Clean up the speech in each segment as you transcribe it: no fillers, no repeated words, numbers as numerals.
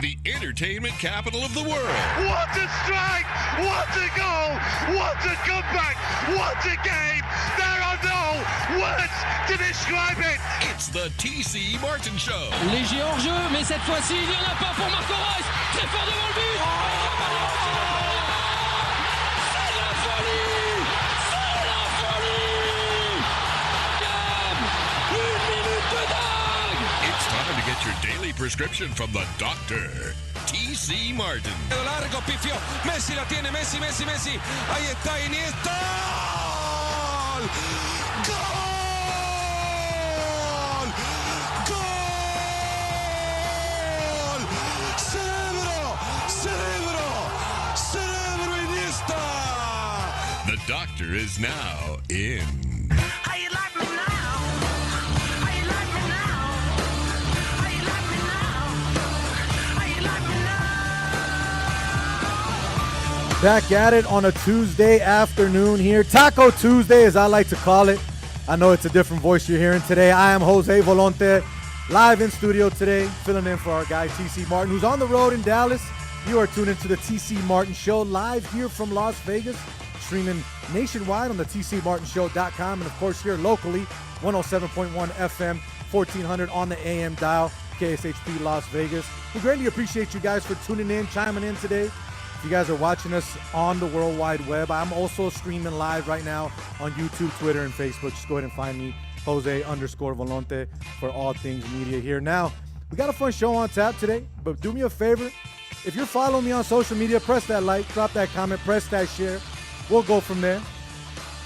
the entertainment capital of the world. What a strike! What a goal! What a comeback! What a game! There are no words to describe it! It's the TC Martin Show. Léger hors-jeu, mais cette fois-ci, il n'y en a pas pour Marco Reus. Très fort devant le but. C'est la folie! C'est la folie! Damn! Une minute de dingue! It's time to get your daily prescription from the doctor, TC Martin. Largo, pifio. Messi la tiene, Messi. Ahí está Iniesta. ¡Gol! ¡Gol! Cerebro Iniesta. The doctor is now in. How you like me now? How you like me now? How you like me now? How you like me now? Back at it on a Tuesday afternoon here. Taco Tuesday, as I like to call it. I know it's a different voice you're hearing today. I am Jose Volonte, live in studio today, filling in for our guy TC Martin, who's on the road in Dallas. You are tuned into the TC Martin Show, live here from Las Vegas, streaming nationwide on the tcmartinshow.com, and of course here locally, 107.1 FM, 1400 on the AM dial, KSHP Las Vegas. We greatly appreciate you guys for tuning in, chiming in today. If you guys are watching us on the World Wide Web, I'm also streaming live right now on YouTube, Twitter, and Facebook. Just go ahead and find me, Jose_Volonte, for all things media here. Now, we got a fun show on tap today, but do me a favor. If you're following me on social media, press that like, drop that comment, press that share. We'll go from there.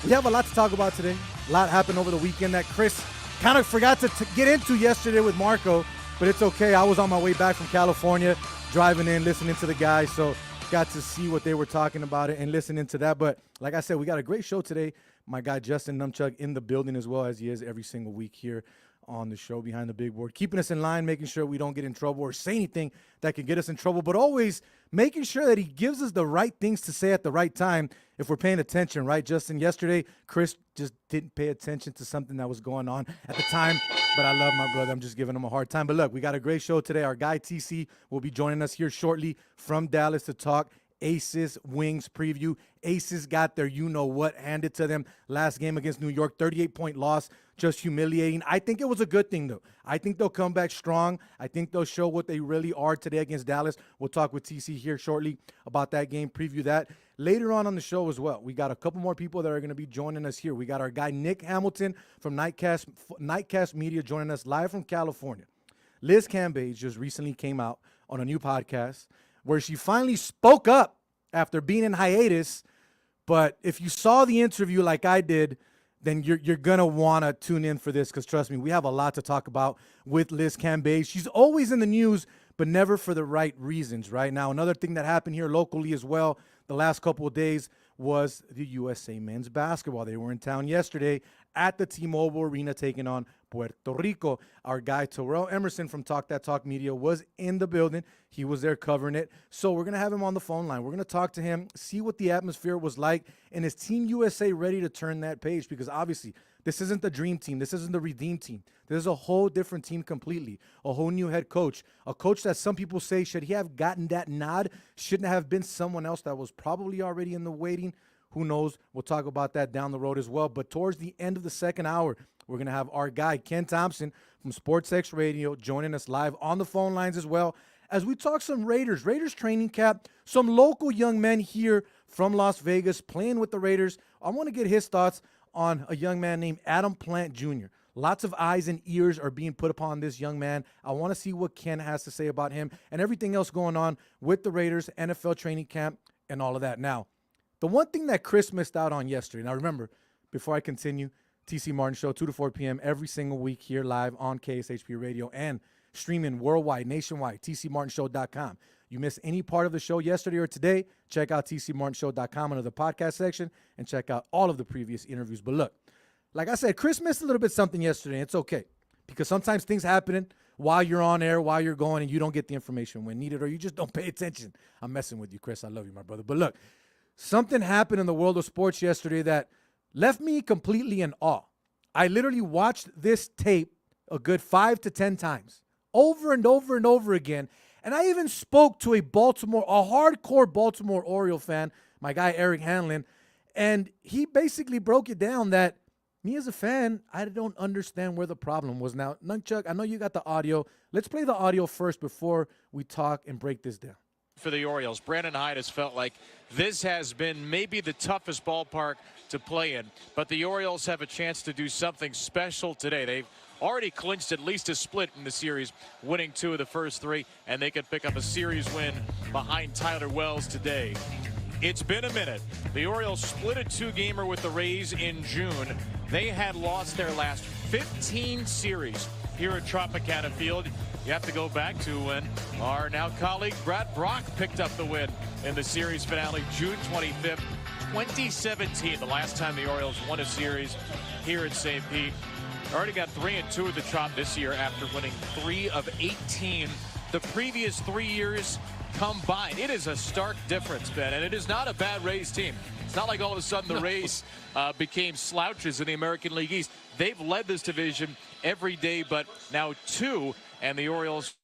We have a lot to talk about today. A lot happened over the weekend that Chris kind of forgot to get into yesterday with Marco, but it's okay. I was on my way back from California, driving in, listening to the guys, so got to see what they were talking about it and listening to that. But like I said, we got a great show today. My guy Justin Numchuk in the building as well, as he is every single week here on the show behind the big board, keeping us in line, making sure we don't get in trouble or say anything that could get us in trouble, but always making sure that he gives us the right things to say at the right time if we're paying attention, right, Justin? Yesterday, Chris just didn't pay attention to something that was going on at the time, but I love my brother. I'm just giving him a hard time. But look, we got a great show today. Our guy TC will be joining us here shortly from Dallas to talk Aces Wings preview. Aces got their you-know-what handed to them last game against New York. 38-point loss, just humiliating. I think it was a good thing, though. I think they'll come back strong. I think they'll show what they really are today against Dallas. We'll talk with TC here shortly about that game, preview that. Later on the show as well, we got a couple more people that are going to be joining us here. We got our guy Nick Hamilton from Nightcast Media joining us live from California. Liz Cambage just recently came out on a new podcast where she finally spoke up after being in hiatus. But if you saw the interview like I did, then you're going to want to tune in for this, because trust me, we have a lot to talk about with Liz Cambage. She's always in the news, but never for the right reasons, right? Now, another thing that happened here locally as well the last couple of days was the USA men's basketball. They were in town yesterday at the T-Mobile Arena taking on Puerto Rico. Our guy Terrell Emerson from Talk That Talk Media was in the building. He was there covering it. So we're going to have him on the phone line. We're going to talk to him, see what the atmosphere was like, and is Team USA ready to turn that page? Because obviously this isn't the dream team. This isn't the redeem team. This is a whole different team completely. A whole new head coach. A coach that some people say, should he have gotten that nod? Shouldn't have been someone else that was probably already in the waiting. Who knows? We'll talk about that down the road as well. But towards the end of the second hour, we're going to have our guy, Ken Thompson from SportsX Radio, joining us live on the phone lines as well, as we talk some Raiders training camp, some local young men here from Las Vegas playing with the Raiders. I want to get his thoughts on a young man named Adam Plant Jr. Lots of eyes and ears are being put upon this young man. I want to see what Ken has to say about him and everything else going on with the Raiders, NFL training camp, and all of that. Now, the one thing that Chris missed out on yesterday, now remember, before I continue, TC Martin Show, 2 to 4 p.m. every single week here live on KSHP Radio and streaming worldwide, nationwide, tcmartinshow.com. You missed any part of the show yesterday or today, check out tcmartinshow.com under the podcast section and check out all of the previous interviews. But look, like I said, Chris missed a little bit something yesterday. It's okay, because sometimes things happen while you're on air, while you're going, and you don't get the information when needed, or you just don't pay attention. I'm messing with you, Chris. I love you, my brother. But look, something happened in the world of sports yesterday that left me completely in awe. I literally watched this tape a good 5 to 10 times, over and over and over again, And I even spoke to a hardcore Baltimore Oriole fan, my guy Eric Hanlon, and he basically broke it down that me as a fan, I don't understand where the problem was. Now, Nunchuck, I know you got the audio. Let's play the audio first before we talk and break this down. For the Orioles, Brandon Hyde has felt like this has been maybe the toughest ballpark to play in, but the Orioles have a chance to do something special today. They've already clinched at least a split in the series, winning 2 of the first 3, and they could pick up a series win behind Tyler Wells today. It's been a minute. The Orioles split a 2-gamer with the Rays in June. They had lost their last 15 series here at Tropicana Field. You have to go back to when our now colleague Brad Brock picked up the win in the series finale, June 25th, 2017, the last time the Orioles won a series here at St. Pete. Already got 3-2 at the Trop this year after winning 3 of 18 the previous 3 years combined. It is a stark difference, Ben, and it is not a bad Rays team. It's not like all of a sudden the Rays became slouches in the American League East. They've led this division every day but now 2, and the Orioles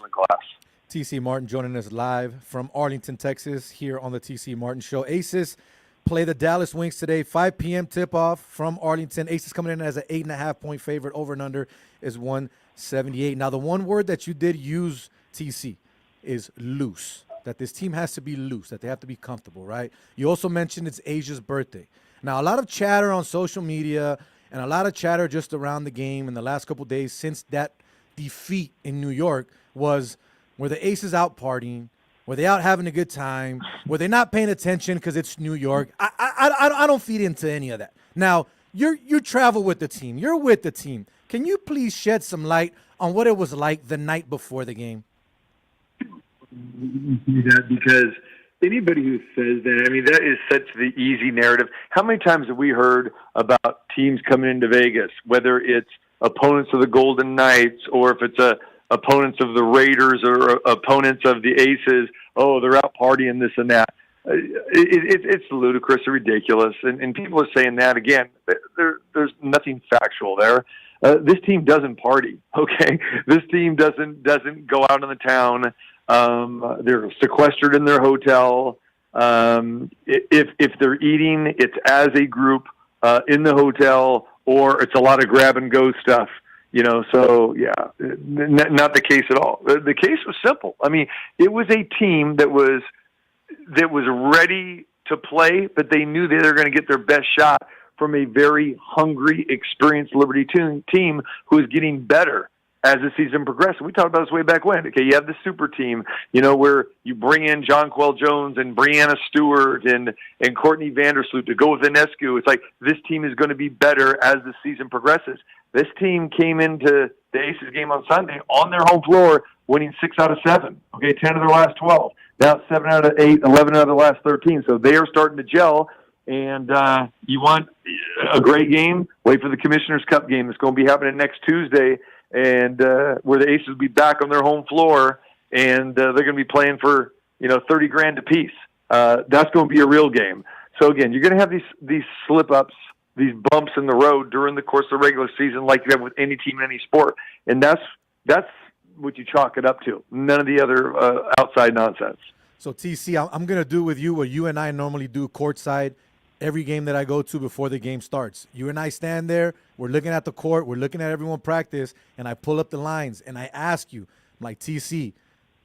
class. TC Martin joining us live from Arlington, Texas, here on the TC Martin Show. Aces play the Dallas Wings today, 5 p.m. tip-off from Arlington. Aces coming in as an 8.5-point favorite. Over and under is 178. Now, the one word that you did use, TC, is loose, that this team has to be loose, that they have to be comfortable, right? You also mentioned it's Asia's birthday. Now, a lot of chatter on social media and a lot of chatter just around the game in the last couple days since that defeat in New York was, were the Aces out partying? Were they out having a good time? Were they not paying attention because it's New York? I don't feed into any of that. Now, you travel with the team. You're with the team. Can you please shed some light on what it was like the night before the game? That because anybody who says that, I mean, that is such the easy narrative. How many times have we heard about teams coming into Vegas, whether it's opponents of the Golden Knights or if it's opponents of the Raiders or opponents of the Aces? Oh, they're out partying, this and that. It's ludicrous and ridiculous, and people are saying that again. There's nothing factual there. This team doesn't party. Okay, this team doesn't go out in the town. They're sequestered in their hotel. If they're eating, it's as a group in the hotel, or it's a lot of grab and go stuff. You know, so yeah, not the case at all. The case was simple. I mean, it was a team that was ready to play, but they knew they were going to get their best shot from a very hungry, experienced Liberty team who is getting better as the season progressed. We talked about this way back when. Okay, you have the super team, you know, where you bring in Jonquel Jones and Breanna Stewart and Courtney Vandersloot to go with Enescu. It's like this team is going to be better as the season progresses. This team came into the Aces game on Sunday on their home floor, winning 6 out of 7. Okay, 10 of their last 12. Now 7 out of 8, 11 out of the last 13. So they are starting to gel. And you want a great game? Wait for the Commissioner's Cup game. It's going to be happening next Tuesday, and where the Aces will be back on their home floor, and they're going to be playing for $30,000 apiece. That's going to be a real game. So again, you're going to have these slip ups, these bumps in the road during the course of the regular season, like you have with any team in any sport, and that's what you chalk it up to. None of the other outside nonsense. So TC, I'm going to do with you what you and I normally do courtside every game that I go to before the game starts. You and I stand there, we're looking at the court, we're looking at everyone practice, and I pull up the lines, and I ask you, I'm like, TC,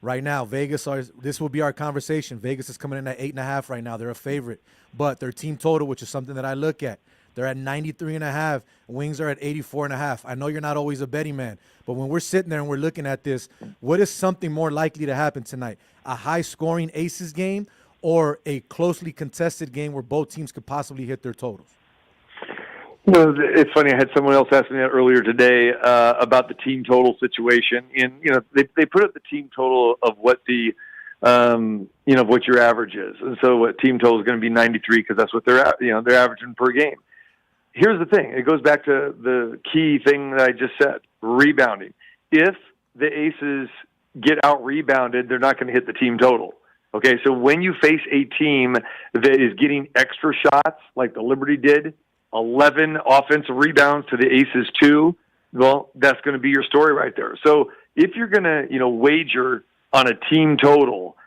right now, this will be our conversation. Vegas is coming in at 8.5 right now. They're a favorite. But their team total, which is something that I look at, they're at 93.5. Wings are at 84.5. I know you're not always a betting man, but when we're sitting there and we're looking at this, what is something more likely to happen tonight? A high-scoring Aces game or a closely contested game where both teams could possibly hit their totals? It's funny. I had someone else ask me that earlier today about the team total situation. And, they put up the team total of what the, what your average is. And so what team total is going to be 93 because that's what they're averaging per game. Here's the thing. It goes back to the key thing that I just said, rebounding. If the Aces get out-rebounded, they're not going to hit the team total. Okay, so when you face a team that is getting extra shots, like the Liberty did, 11 offensive rebounds to the Aces 2, well, that's going to be your story right there. So if you're going to, wager on a team total,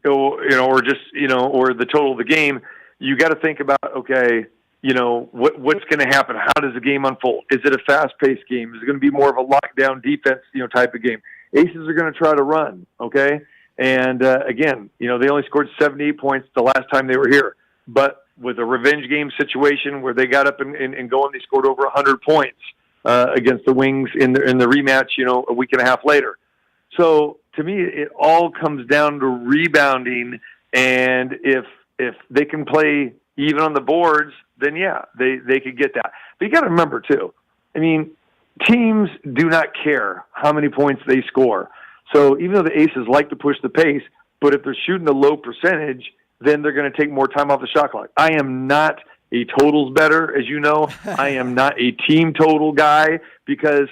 or the total of the game, you got to think about, okay, what's going to happen? How does the game unfold? Is it a fast-paced game? Is it going to be more of a lockdown defense, type of game? Aces are going to try to run, okay? And, again, they only scored 78 points the last time they were here. But with a revenge game situation where they got up and going, they scored over 100 points against the Wings in the rematch, a week and a half later. So, to me, it all comes down to rebounding. And if they can play even on the boards, then, yeah, they could get that. But you got to remember, too, I mean, teams do not care how many points they score. So even though the Aces like to push the pace, but if they're shooting a low percentage, then they're going to take more time off the shot clock. I am not a totals bettor, as you know. I am not a team total guy because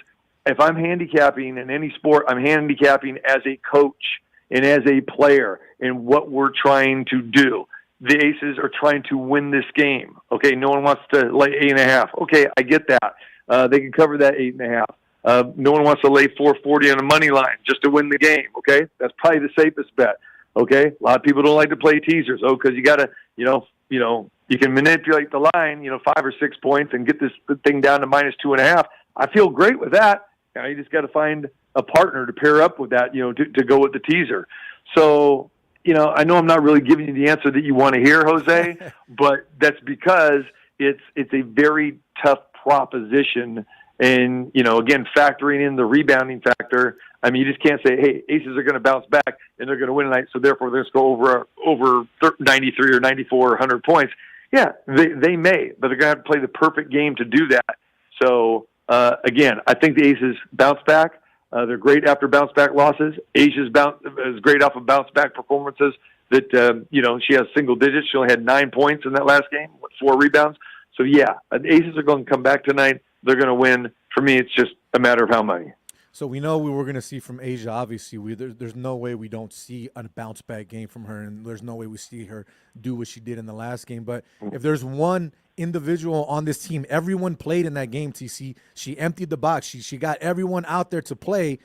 if I'm handicapping in any sport, I'm handicapping as a coach and as a player in what we're trying to do. The Aces are trying to win this game. Okay, no one wants to lay 8.5. Okay, I get that. They can cover that 8.5. No one wants to lay 440 on a money line just to win the game. Okay, that's probably the safest bet. Okay, a lot of people don't like to play teasers. Oh, because you got to, you can manipulate the line, 5 or 6 points and get this thing down to -2.5. I feel great with that. You just got to find a partner to pair up with that, to go with the teaser. So, I know I'm not really giving you the answer that you want to hear, Jose, but that's because it's a very tough proposition. And, again, factoring in the rebounding factor, I mean, you just can't say, hey, Aces are going to bounce back and they're going to win tonight, so therefore they're going to go over 93 or 94 or 100 points. Yeah, they may, but they're going to have to play the perfect game to do that. So, again, I think the Aces bounce back. They're great after bounce-back losses. Asia's is great off of bounce-back performances that, she has single digits. She only had 9 points in that last game, 4 rebounds. So, yeah, the Aces are going to come back tonight. They're going to win. For me, it's just a matter of how many. So we know we were going to see from Asia, obviously. There's no way we don't see a bounce-back game from her, and there's no way we see her do what she did in the last game. But if there's one individual on this team, everyone played in that game, TC. She emptied the box. She got everyone out there to play.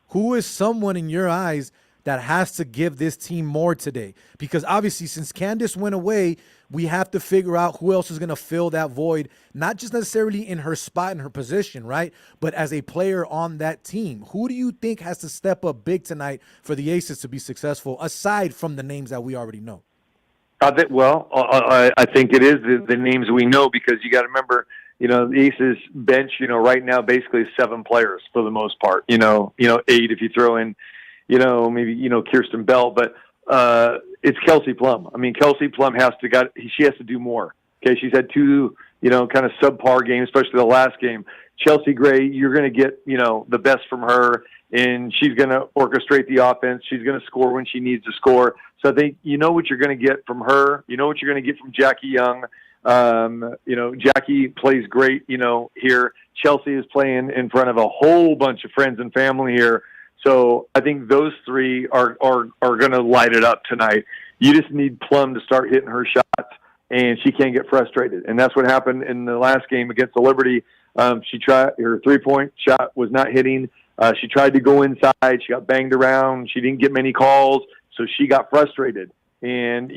Who is someone in your eyes that has to give this team more today? Because obviously since Candace went away, we have to figure out who else is going to fill that void, not just necessarily in her spot, in her position, right? But as a player on that team. Who do you think has to step up big tonight for the Aces to be successful, aside from the names that we already know? I think it is the names we know, because you got to remember, the Aces bench, right now basically 7 players for the most part, 8 if you throw in, maybe, Kirsten Bell, but it's Kelsey Plum. I mean, Kelsey Plum she has to do more. Okay. She's had 2, kind of subpar games, especially the last game. Chelsea Gray, you're going to get, the best from her, and she's going to orchestrate the offense. She's going to score when she needs to score. So I think what you're going to get from her. You know what you're going to get from Jackie Young. Jackie plays great, here. Chelsea is playing in front of a whole bunch of friends and family here. So I think those 3 are going to light it up tonight. You just need Plum to start hitting her shots, and she can't get frustrated. And that's what happened in the last game against the Liberty. She tried, her 3-point shot was not hitting. She tried to go inside. She got banged around. She didn't get many calls, so she got frustrated. And,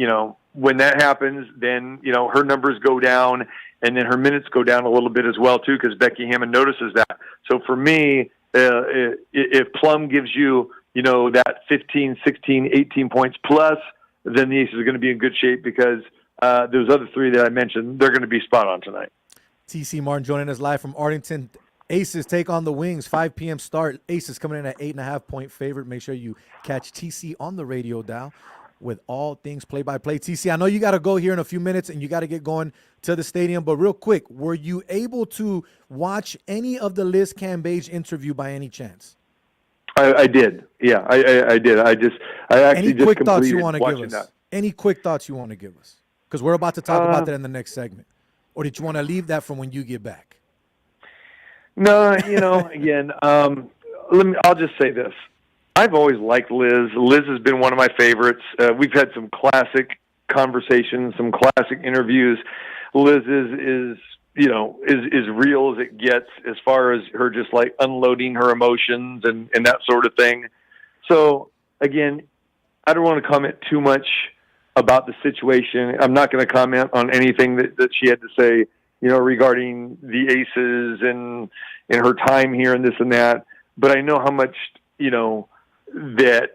when that happens, then, her numbers go down, and then her minutes go down a little bit as well, too, because Becky Hammond notices that. So for me, if Plum gives you, that 15, 16, 18 points plus, then the Aces are going to be in good shape, because those other 3 that I mentioned, they're going to be spot on tonight. TC Martin joining us live from Arlington. Aces take on the Wings, 5 p.m. start. Aces coming in at 8.5-point favorite. Make sure you catch TC on the radio dial with all things play-by-play. TC, I know you got to go here in a few minutes and you got to get going to the stadium, but real quick, were you able to watch any of the Liz Cambage interview by any chance? I did. Yeah, I did. I actually any quick thoughts you want to give us? That. Any quick thoughts you want to give us? Because we're about to talk about that in the next segment. Or did you want to leave that from when you get back? No, again, I'll just say this. I've always liked Liz. Liz has been one of my favorites. We've had some classic conversations, some classic interviews. Liz is real as it gets as far as her just like unloading her emotions and that sort of thing. So again, I don't want to comment too much about the situation. I'm not going to comment on anything that she had to say, regarding the Aces and her time here and this and that. But I know how much, that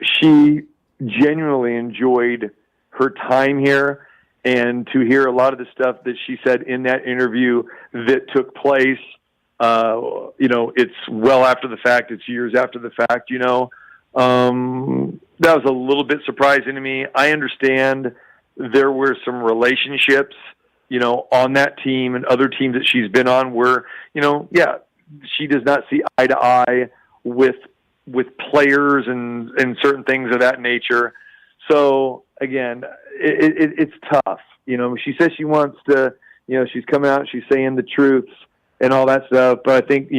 she genuinely enjoyed her time here, and to hear a lot of the stuff that she said in that interview that took place, it's well after the fact, it's years after the fact, that was a little bit surprising to me. I understand there were some relationships, on that team and other teams that she's been on where, she does not see eye to eye with players and certain things of that nature. So again, it's tough. She says she wants to, she's coming out, she's saying the truths and all that stuff. But I think,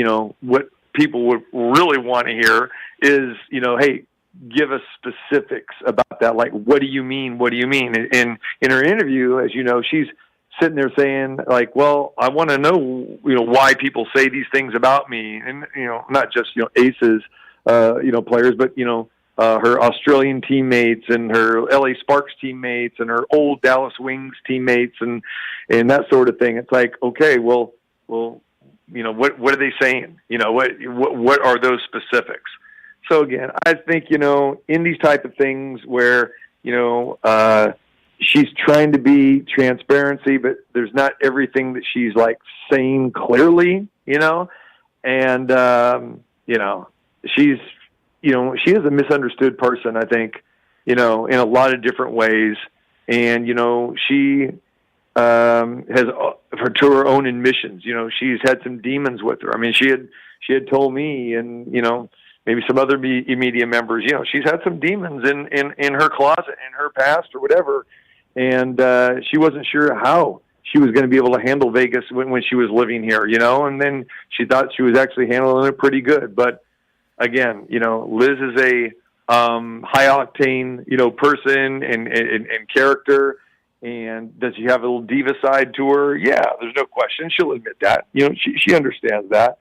what people would really want to hear is, hey, give us specifics about that. Like, what do you mean? What do you mean? In her interview, as you know, she's sitting there saying like, well, I want to know, why people say these things about me, and not just Aces, players, but her Australian teammates and her LA Sparks teammates and her old Dallas Wings teammates and that sort of thing. It's like, okay, well, what are they saying? What are those specifics? So again, I think, in these type of things where, she's trying to be transparency, but there's not everything that she's like saying clearly, and, she's, she is a misunderstood person, I think, in a lot of different ways. And, she has, to her own admissions, she's had some demons with her. I mean, she had told me and, maybe some other media members, she's had some demons in her closet, in her past or whatever. And she wasn't sure how she was going to be able to handle Vegas when she was living here, and then she thought she was actually handling it pretty good. But again, Liz is a high octane, person and character. And does she have a little diva side to her? Yeah, there's no question. She'll admit that. She understands that.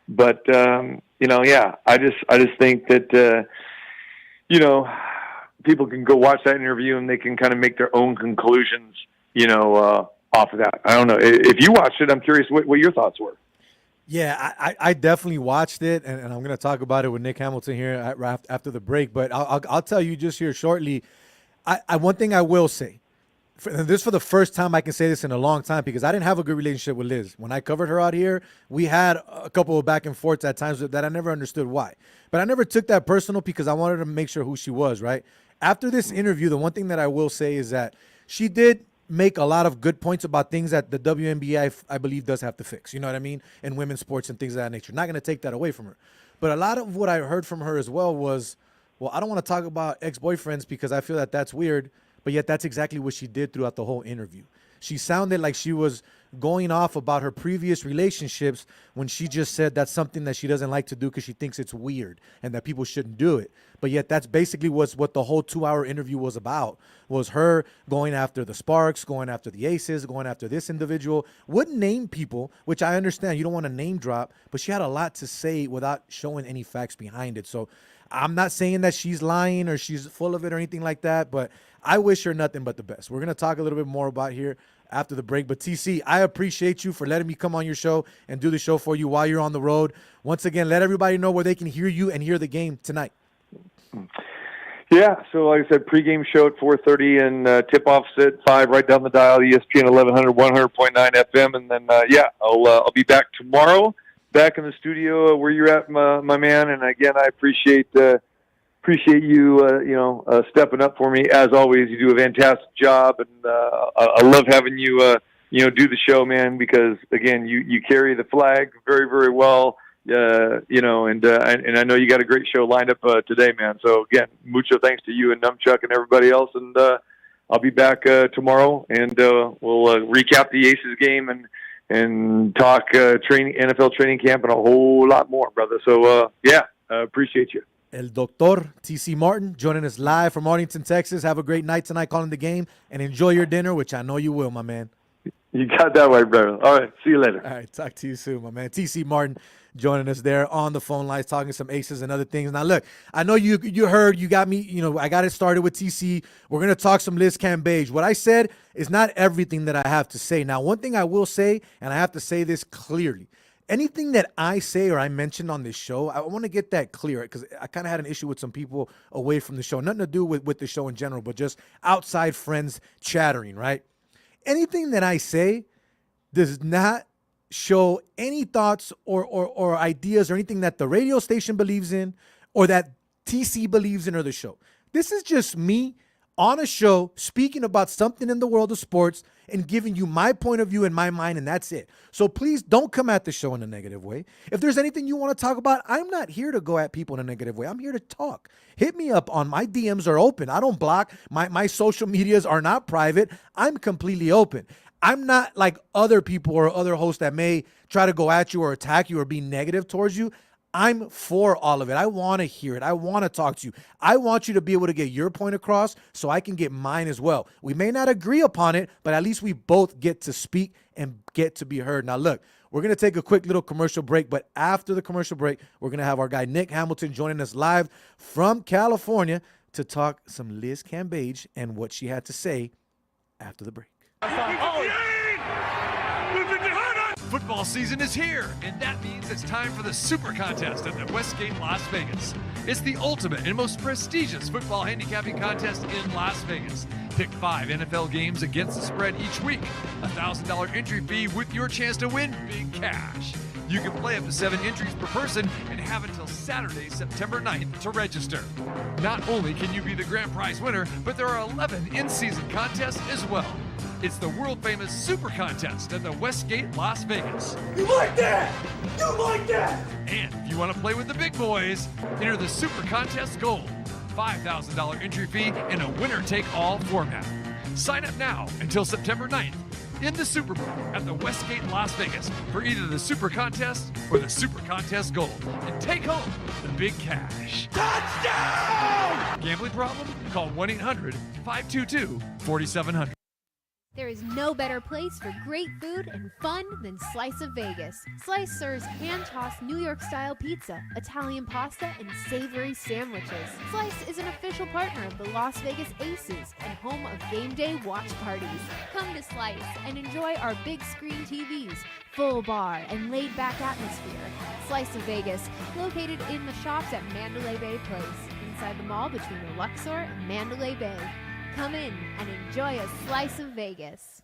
But yeah, I just think that people can go watch that interview and they can kind of make their own conclusions, off of that. I don't know. If you watched it, I'm curious what your thoughts were. Yeah, I definitely watched it, and I'm going to talk about it with Nick Hamilton here after the break. But I'll tell you just here shortly. One thing I will say, for the first time I can say this in a long time, because I didn't have a good relationship with Liz. When I covered her out here, we had a couple of back and forths at times that I never understood why. But I never took that personal because I wanted to make sure who she was, right? After this interview, the one thing that I will say is that she did make a lot of good points about things that the WNBA, I believe, does have to fix. You know what I mean? In women's sports and things of that nature. Not going to take that away from her. But a lot of what I heard from her as well was, well, I don't want to talk about ex-boyfriends because I feel that that's weird. But yet that's exactly what she did throughout the whole interview. She sounded like she was going off about her previous relationships when she just said that's something that she doesn't like to do because she thinks it's weird and that people shouldn't do it. But yet that's basically what the whole 2-hour interview was about, was her going after the Sparks, going after the Aces, going after this individual. Wouldn't name people, which I understand. You don't want to name drop, but she had a lot to say without showing any facts behind it. So I'm not saying that she's lying or she's full of it or anything like that, but I wish her nothing but the best. We're going to talk a little bit more about here after the break. But TC, I appreciate you for letting me come on your show and do the show for you while you're on the road. Once again, let everybody know where they can hear you and hear the game tonight. Yeah, so like I said, pregame show at 4:30 and tip-offs at 5 right down the dial, ESPN 1100, 100.9 FM. And then, I'll be back tomorrow, back in the studio where you're at, my man. And again, I appreciate you, stepping up for me. As always, you do a fantastic job, and I love having you, do the show, man, because, again, you carry the flag very, very well, and I know you got a great show lined up today, man. So, again, mucho thanks to you and Numchuck and everybody else, and I'll be back tomorrow, and we'll recap the Aces game and talk NFL training camp and a whole lot more, brother. So, appreciate you. El Doctor TC Martin joining us live from Arlington, Texas. Have a great night tonight calling the game, and enjoy your dinner, which I know you will, my man. You got that right, brother. All right, see you later. All right, talk to you soon, my man. TC Martin joining us there on the phone lines, talking some Aces and other things. Now, look, I know you heard, you got me, I got it started with TC. We're going to talk some Liz Cambage. What I said is not everything that I have to say. Now, one thing I will say, and I have to say this clearly, anything that I say or I mentioned on this show, I want to get that clear because I kind of had an issue with some people away from the show. Nothing to do with the show in general, but just outside friends chattering, right? Anything that I say does not show any thoughts or ideas or anything that the radio station believes in or that TC believes in or the show. This is just me on a show speaking about something in the world of sports and giving you my point of view in my mind, and that's it. So please don't come at the show in a negative way. If there's anything you want to talk about, I'm not here to go at people in a negative way. I'm here to talk. Hit me up on my DMs are open. I don't block. My social medias are not private. I'm completely open. I'm not like other people or other hosts that may try to go at you or attack you or be negative towards you. I'm for all of it. I want to hear it. I want to talk to you. I want you to be able to get your point across so I can get mine as well. We may not agree upon it, but at least we both get to speak and get to be heard. Now, look, we're going to take a quick little commercial break, but after the commercial break, we're going to have our guy Nick Hamilton joining us live from California to talk some Liz Cambage and what she had to say after the break. Football season is here, and that means it's time for the Super Contest at the Westgate Las Vegas. It's the ultimate and most prestigious football handicapping contest in Las Vegas. Pick 5 NFL games against the spread each week. A $1,000 entry fee with your chance to win big cash. You can play up to 7 entries per person and have until Saturday, September 9th to register. Not only can you be the grand prize winner, but there are 11 in-season contests as well. It's the world-famous Super Contest at the Westgate Las Vegas. You like that? You like that? And if you want to play with the big boys, enter the Super Contest Gold. $5,000 entry fee in a winner-take-all format. Sign up now until September 9th in the Superbook at the Westgate Las Vegas for either the Super Contest or the Super Contest Gold and take home the big cash. Touchdown! Gambling problem? Call 1-800-522-4700. There is no better place for great food and fun than Slice of Vegas. Slice serves hand-tossed New York-style pizza, Italian pasta, and savory sandwiches. Slice is an official partner of the Las Vegas Aces and home of game day watch parties. Come to Slice and enjoy our big screen TVs, full bar, and laid-back atmosphere. Slice of Vegas, located in the shops at Mandalay Bay Place, inside the mall between the Luxor and Mandalay Bay. Come in and enjoy a slice of Vegas.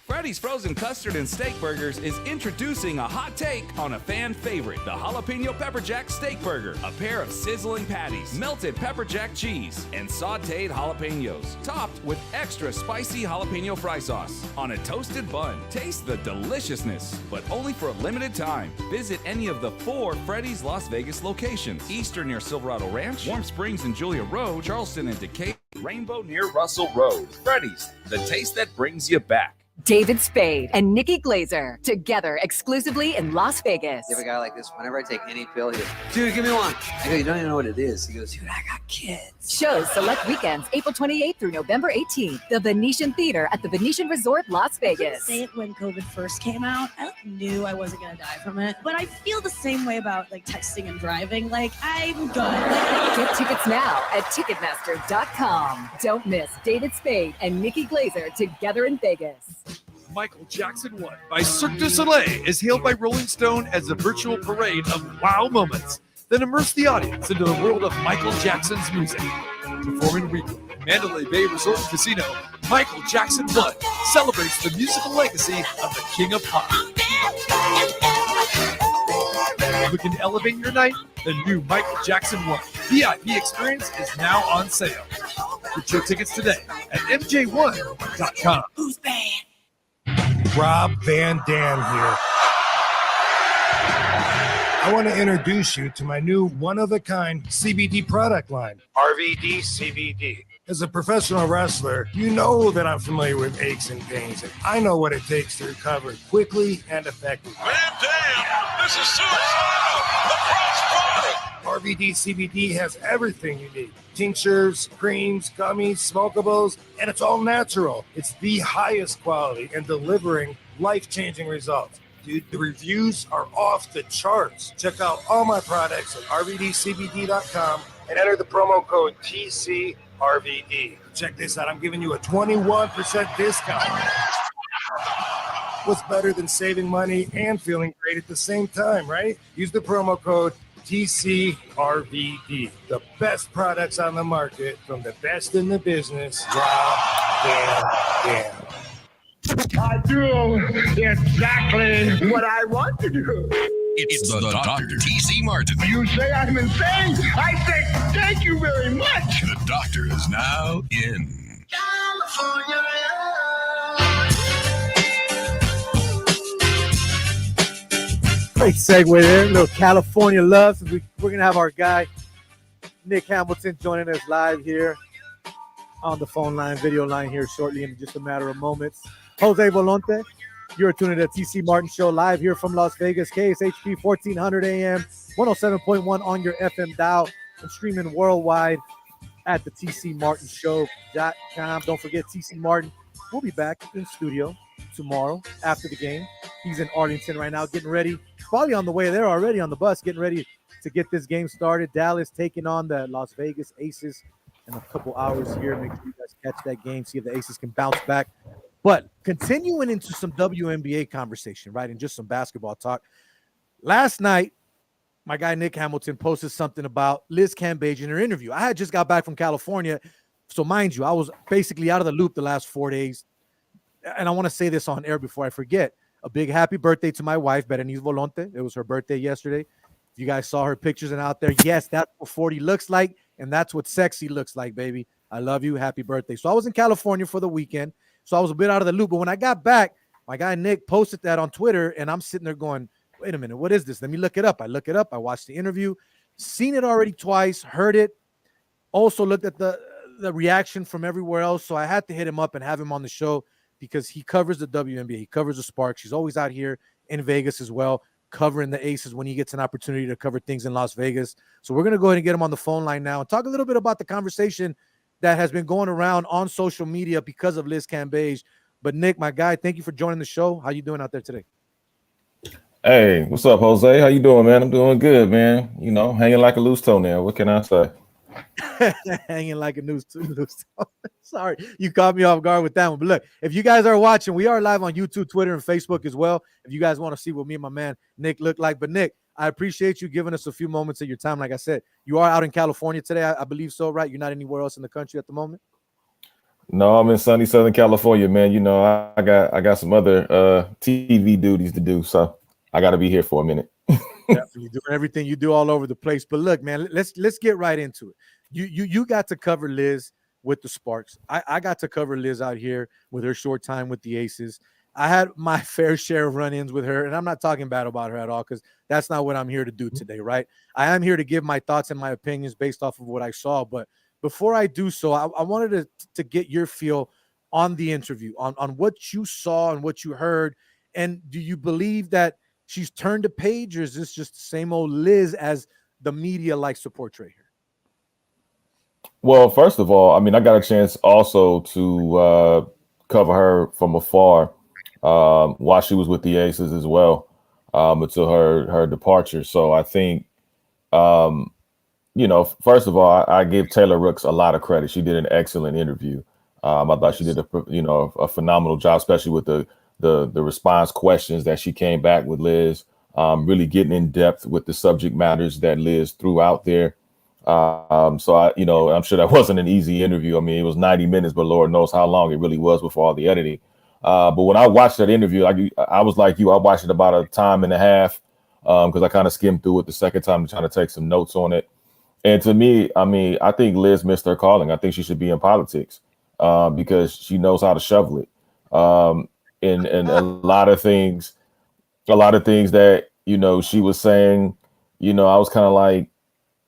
Freddy's Frozen Custard and Steak Burgers is introducing a hot take on a fan favorite, the Jalapeno Pepper Jack Steak Burger. A pair of sizzling patties, melted pepper jack cheese, and sauteed jalapenos, topped with extra spicy jalapeno fry sauce on a toasted bun. Taste the deliciousness, but only for a limited time. Visit any of the 4 Freddy's Las Vegas locations: Eastern near Silverado Ranch, Warm Springs and Julia Road, Charleston and Decatur, Rainbow near Russell Road. Freddy's, the taste that brings you back. David Spade and Nikki Glazer, together exclusively in Las Vegas. You have a guy like this, whenever I take any pill, he goes, dude, give me one. I go, you don't even know what it is. He goes, dude, I got kids. Shows select weekends, April 28th through November 18th. The Venetian Theater at the Venetian Resort, Las Vegas. Say it when COVID first came out. I knew I wasn't going to die from it. But I feel the same way about like texting and driving. Like, I'm good. Get tickets now at Ticketmaster.com. Don't miss David Spade and Nikki Glazer together in Vegas. Michael Jackson 1 by Cirque du Soleil is hailed by Rolling Stone as a virtual parade of wow moments that immerse the audience into the world of Michael Jackson's music. Performing weekly at Mandalay Bay Resort and Casino, Michael Jackson 1 celebrates the musical legacy of the King of Pop. Looking to elevate your night? The new Michael Jackson 1 VIP experience is now on sale. Get your tickets today at mj1.com. Who's bad? Rob Van Dam here. I want to introduce you to my new one-of-a-kind CBD product line, RVD CBD. As a professional wrestler, you know that I'm familiar with aches and pains, and I know what it takes to recover quickly and effectively. Van Dam, this is suicidal. The cross body. RVD CBD has everything you need. Tinctures, creams, gummies, smokables, and it's all natural. It's the highest quality and delivering life-changing results. Dude, the reviews are off the charts. Check out all my products at rvdcbd.com and enter the promo code TCRVD. Check this out. I'm giving you a 21% discount. What's better than saving money and feeling great at the same time, right? Use the promo code TCRVD. The best products on the market from the best in the business. Rob Van Dam. I do exactly what I want to do. It's the Dr. T.C. Martin. You say I'm insane? I say thank you very much. The doctor is now in California. Great segue there. A little California love. We're going to have our guy, Nick Hamilton, joining us live here on the phone line, video line here shortly in just a matter of moments. Jose Volonte, You're tuning to the TC Martin Show live here from Las Vegas, KSHP 1400 AM, 107.1 on your FM dial, and streaming worldwide at the TCMartinShow.com. Don't forget TC Martin. We'll be back in the studio tomorrow after the game. He's in Arlington right now, getting ready. Probably on the way there already on the bus, getting ready to get this game started. Dallas taking on the Las Vegas Aces in a couple hours here. Make sure you guys catch that game, see if the Aces can bounce back. But continuing into some WNBA conversation, right, and just some basketball talk. Last night, my guy Nick Hamilton posted something about Liz Cambage in her interview. I had just got back from California, so mind you, I was basically out of the loop the last 4 days. And I want to say this on air before I forget. A big happy birthday to my wife, Berenice Volonte. It was her birthday yesterday. If you guys saw her pictures and out there, yes, that's what 40 looks like, and that's what sexy looks like, baby. I love you. Happy birthday. So I was in California for the weekend, so I was a bit out of the loop. But when I got back, my guy Nick posted that on Twitter, and I'm sitting there going, wait a minute, what is this? Let me look it up. I look it up. I watched the interview, seen it already twice, heard it, also looked at the reaction from everywhere else. So I had to hit him up and have him on the show because he covers the WNBA. He covers the Sparks. He's always out here in Vegas as well, covering the Aces when he gets an opportunity to cover things in Las Vegas. So we're going to go ahead and get him on the phone line now and talk a little bit about the conversation that has been going around on social media because of Liz Cambage. But Nick, my guy, thank you for joining the show. How you doing out there today? Hey, what's up, Jose? How you doing, man? I'm doing good, man. You know, hanging like a loose toenail. What can I say? Hanging like a loose toenail. Sorry, you caught me off guard with that one. But look, if you guys are watching, we are live on YouTube, Twitter, and Facebook as well. If you guys want to see what me and my man Nick look like. But Nick, I appreciate you giving us a few moments of your time. Like I said, you are out in California today, I believe so, right? You're not anywhere else in the country at the moment? No, I'm in sunny Southern California, man. You know, I got some other TV duties to do, so I got to be here for a minute. Definitely doing everything you do all over the place. But look, man, let's get right into it. You got to cover Liz with the Sparks. I got to cover Liz out here with her short time with the Aces. I had my fair share of run-ins with her, and I'm not talking bad about her at all because that's not what I'm here to do today, right? I am here to give my thoughts and my opinions based off of what I saw. But before I do so, I wanted to get your feel on the interview, on what you saw and what you heard. And do you believe that she's turned a page, or is this just the same old Liz as the media likes to portray her? Well, first of all, I mean, I got a chance also to cover her from afar while she was with the Aces as well until her departure. So I think, you know, first of all, I give Taylor Rooks a lot of credit. She did an excellent interview. I thought she did a phenomenal job, especially with the response questions that she came back with Liz, really getting in depth with the subject matters that Liz threw out there. So I'm sure that wasn't an easy interview. I mean, it was 90 minutes, but Lord knows how long it really was before all the editing. But when I watched that interview, I was like you, I watched it about a time and a half because I kind of skimmed through it the second time to try to take some notes on it. And to me, I mean, I think Liz missed her calling. I think she should be in politics because she knows how to shovel it. And a lot of things that, you know, she was saying, you know, I was kind of like,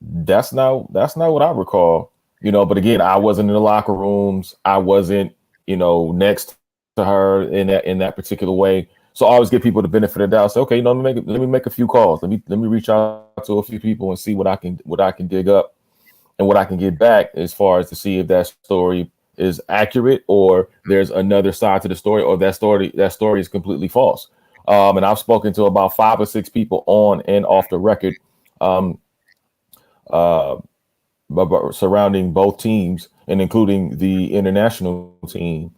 that's not what I recall, you know. But again, I wasn't in the locker rooms. I wasn't, you know, next to her in that particular way. So I always give people the benefit of the doubt. Say, okay, you know, let me make a few calls. Let me reach out to a few people and see what I can dig up and what I can get back as far as to see if that story is accurate or there's another side to the story, or that story is completely false. And I've spoken to about 5 or 6 people on and off the record surrounding both teams and including the international team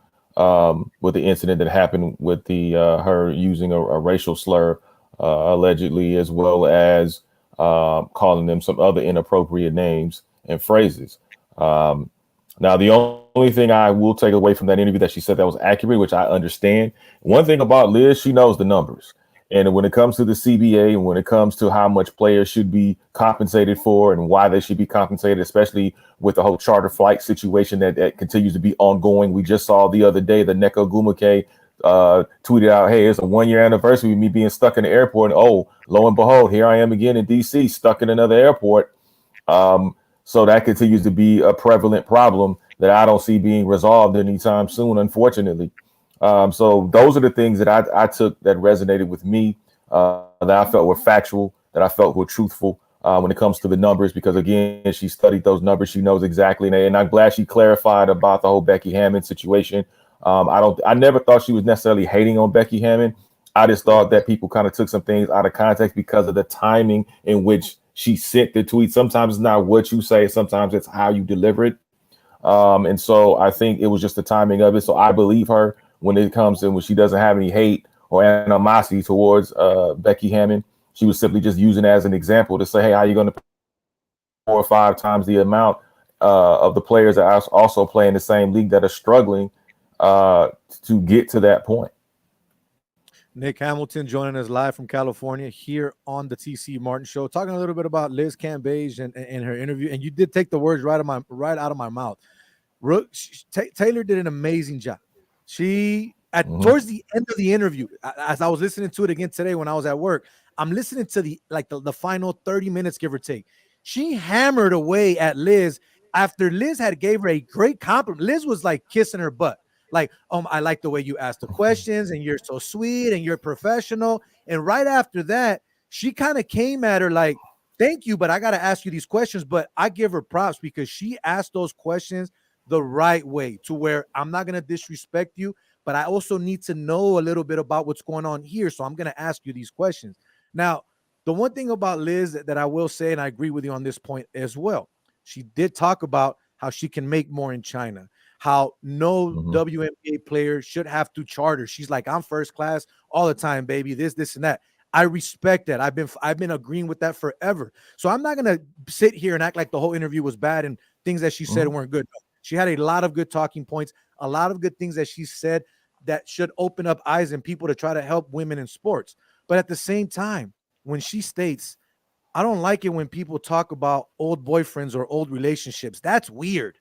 with the incident that happened with the her using a racial slur allegedly, as well as calling them some other inappropriate names and phrases. Now, the only thing I will take away from that interview that she said that was accurate, which I understand. One thing about Liz, she knows the numbers. And when it comes to the CBA and when it comes to how much players should be compensated for and why they should be compensated, especially with the whole charter flight situation that continues to be ongoing. We just saw the other day that Neko Gumake tweeted out, hey, it's a 1-year anniversary of me being stuck in the airport. And oh, lo and behold, here I am again in D.C., stuck in another airport. So that continues to be a prevalent problem that I don't see being resolved anytime soon, unfortunately. So those are the things that I took that resonated with me, that I felt were factual, that I felt were truthful when it comes to the numbers, because, again, she studied those numbers. She knows exactly. And I'm glad she clarified about the whole Becky Hammon situation. I never thought she was necessarily hating on Becky Hammon. I just thought that people kind of took some things out of context because of the timing in which she sent the tweet. Sometimes it's not what you say, sometimes it's how you deliver it. And so I think it was just the timing of it. So I believe her when it comes to when she doesn't have any hate or animosity towards Becky Hammon. She was simply just using it as an example to say, hey, how are you going to pay 4 or 5 times the amount of the players that are also play in the same league that are struggling to get to that point? Nick Hamilton joining us live from California here on the TC Martin Show, talking a little bit about Liz Cambage and her interview. And you did take the words right out of my mouth. Taylor did an amazing job. She towards the end of the interview, as I was listening to it again today when I was at work, I'm listening to the final 30 minutes, give or take. She hammered away at Liz after Liz had gave her a great compliment. Liz was like kissing her butt. Like, I like the way you ask the questions, and you're so sweet, and you're professional. And right after that, she kind of came at her like, thank you, but I got to ask you these questions. But I give her props because she asked those questions the right way, to where I'm not going to disrespect you, but I also need to know a little bit about what's going on here. So I'm going to ask you these questions. Now, the one thing about Liz that I will say, and I agree with you on this point as well, she did talk about how she can make more in China, how no WNBA player should have to charter. She's like, I'm first class all the time, baby, this, and that. I respect that. I've been agreeing with that forever. So I'm not going to sit here and act like the whole interview was bad and things that she said weren't good. No, she had a lot of good talking points, a lot of good things that she said that should open up eyes and people to try to help women in sports. But at the same time, when she states, I don't like it when people talk about old boyfriends or old relationships. That's weird.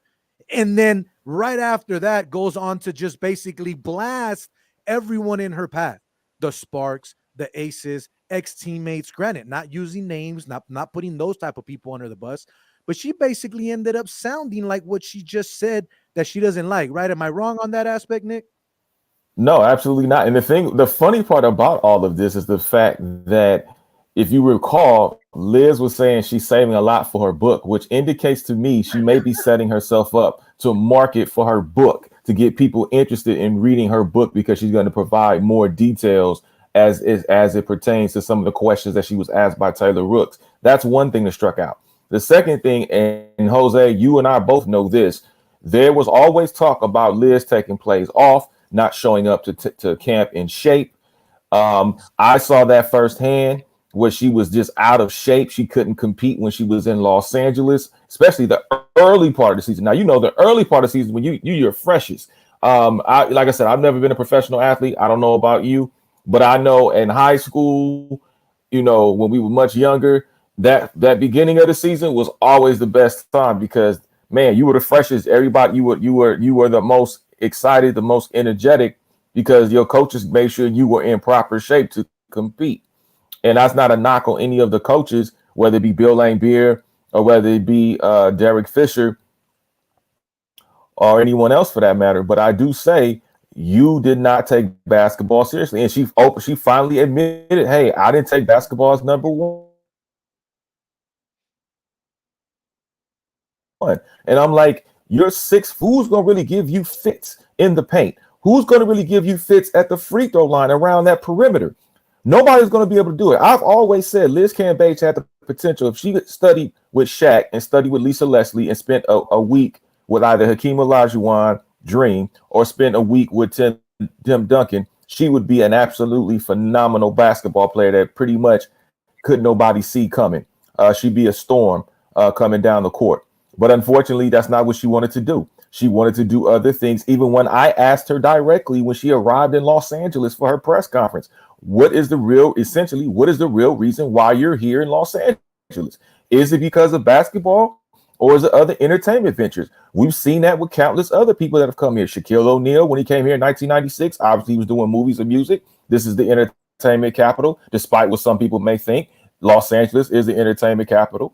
And then right after that goes on to just basically blast everyone in her path. The Sparks, the Aces, ex-teammates, granted, not using names, not putting those type of people under the bus. But she basically ended up sounding like what she just said that she doesn't like, right? Am I wrong on that aspect, Nick? No, absolutely not. And the funny part about all of this is the fact that, if you recall, Liz was saying she's saving a lot for her book, which indicates to me she may be setting herself up to market for her book, to get people interested in reading her book, because she's going to provide more details as it pertains to some of the questions that she was asked by Taylor Rooks. That's one thing that struck out. The second thing, and Jose, you and I both know this, there was always talk about Liz taking plays off, not showing up to camp in shape. I saw that firsthand, where she was just out of shape. She couldn't compete when she was in Los Angeles, especially the early part of the season. Now, you know, the early part of the season when you're freshest. Like I said, I've never been a professional athlete. I don't know about you, but I know in high school, you know, when we were much younger, that beginning of the season was always the best time, because, man, you were the freshest. Everybody, you were the most excited, the most energetic, because your coaches made sure you were in proper shape to compete. And that's not a knock on any of the coaches, whether it be Bill Laimbeer or whether it be Derek Fisher or anyone else for that matter. But I do say you did not take basketball seriously. And she finally admitted, hey, I didn't take basketball as number one. And I'm like, you're 6. Who's going to really give you fits in the paint? Who's going to really give you fits at the free throw line around that perimeter? Nobody's going to be able to do it. I've always said Liz Cambage had the potential, if she studied with Shaq and studied with Lisa Leslie and spent a week with either Hakeem Olajuwon, Dream, or spent a week with Tim Duncan, she would be an absolutely phenomenal basketball player that pretty much could nobody see coming. She'd be a storm coming down the court. But unfortunately, that's not what she wanted to do. She wanted to do other things. Even when I asked her directly when she arrived in Los Angeles for her press conference, what is the real reason why you're here in Los Angeles? Is it because of basketball, or is it other entertainment ventures? We've seen that with countless other people that have come here. Shaquille O'Neal, when he came here in 1996, obviously he was doing movies and music. This is the entertainment capital, despite what some people may think. Los Angeles is the entertainment capital.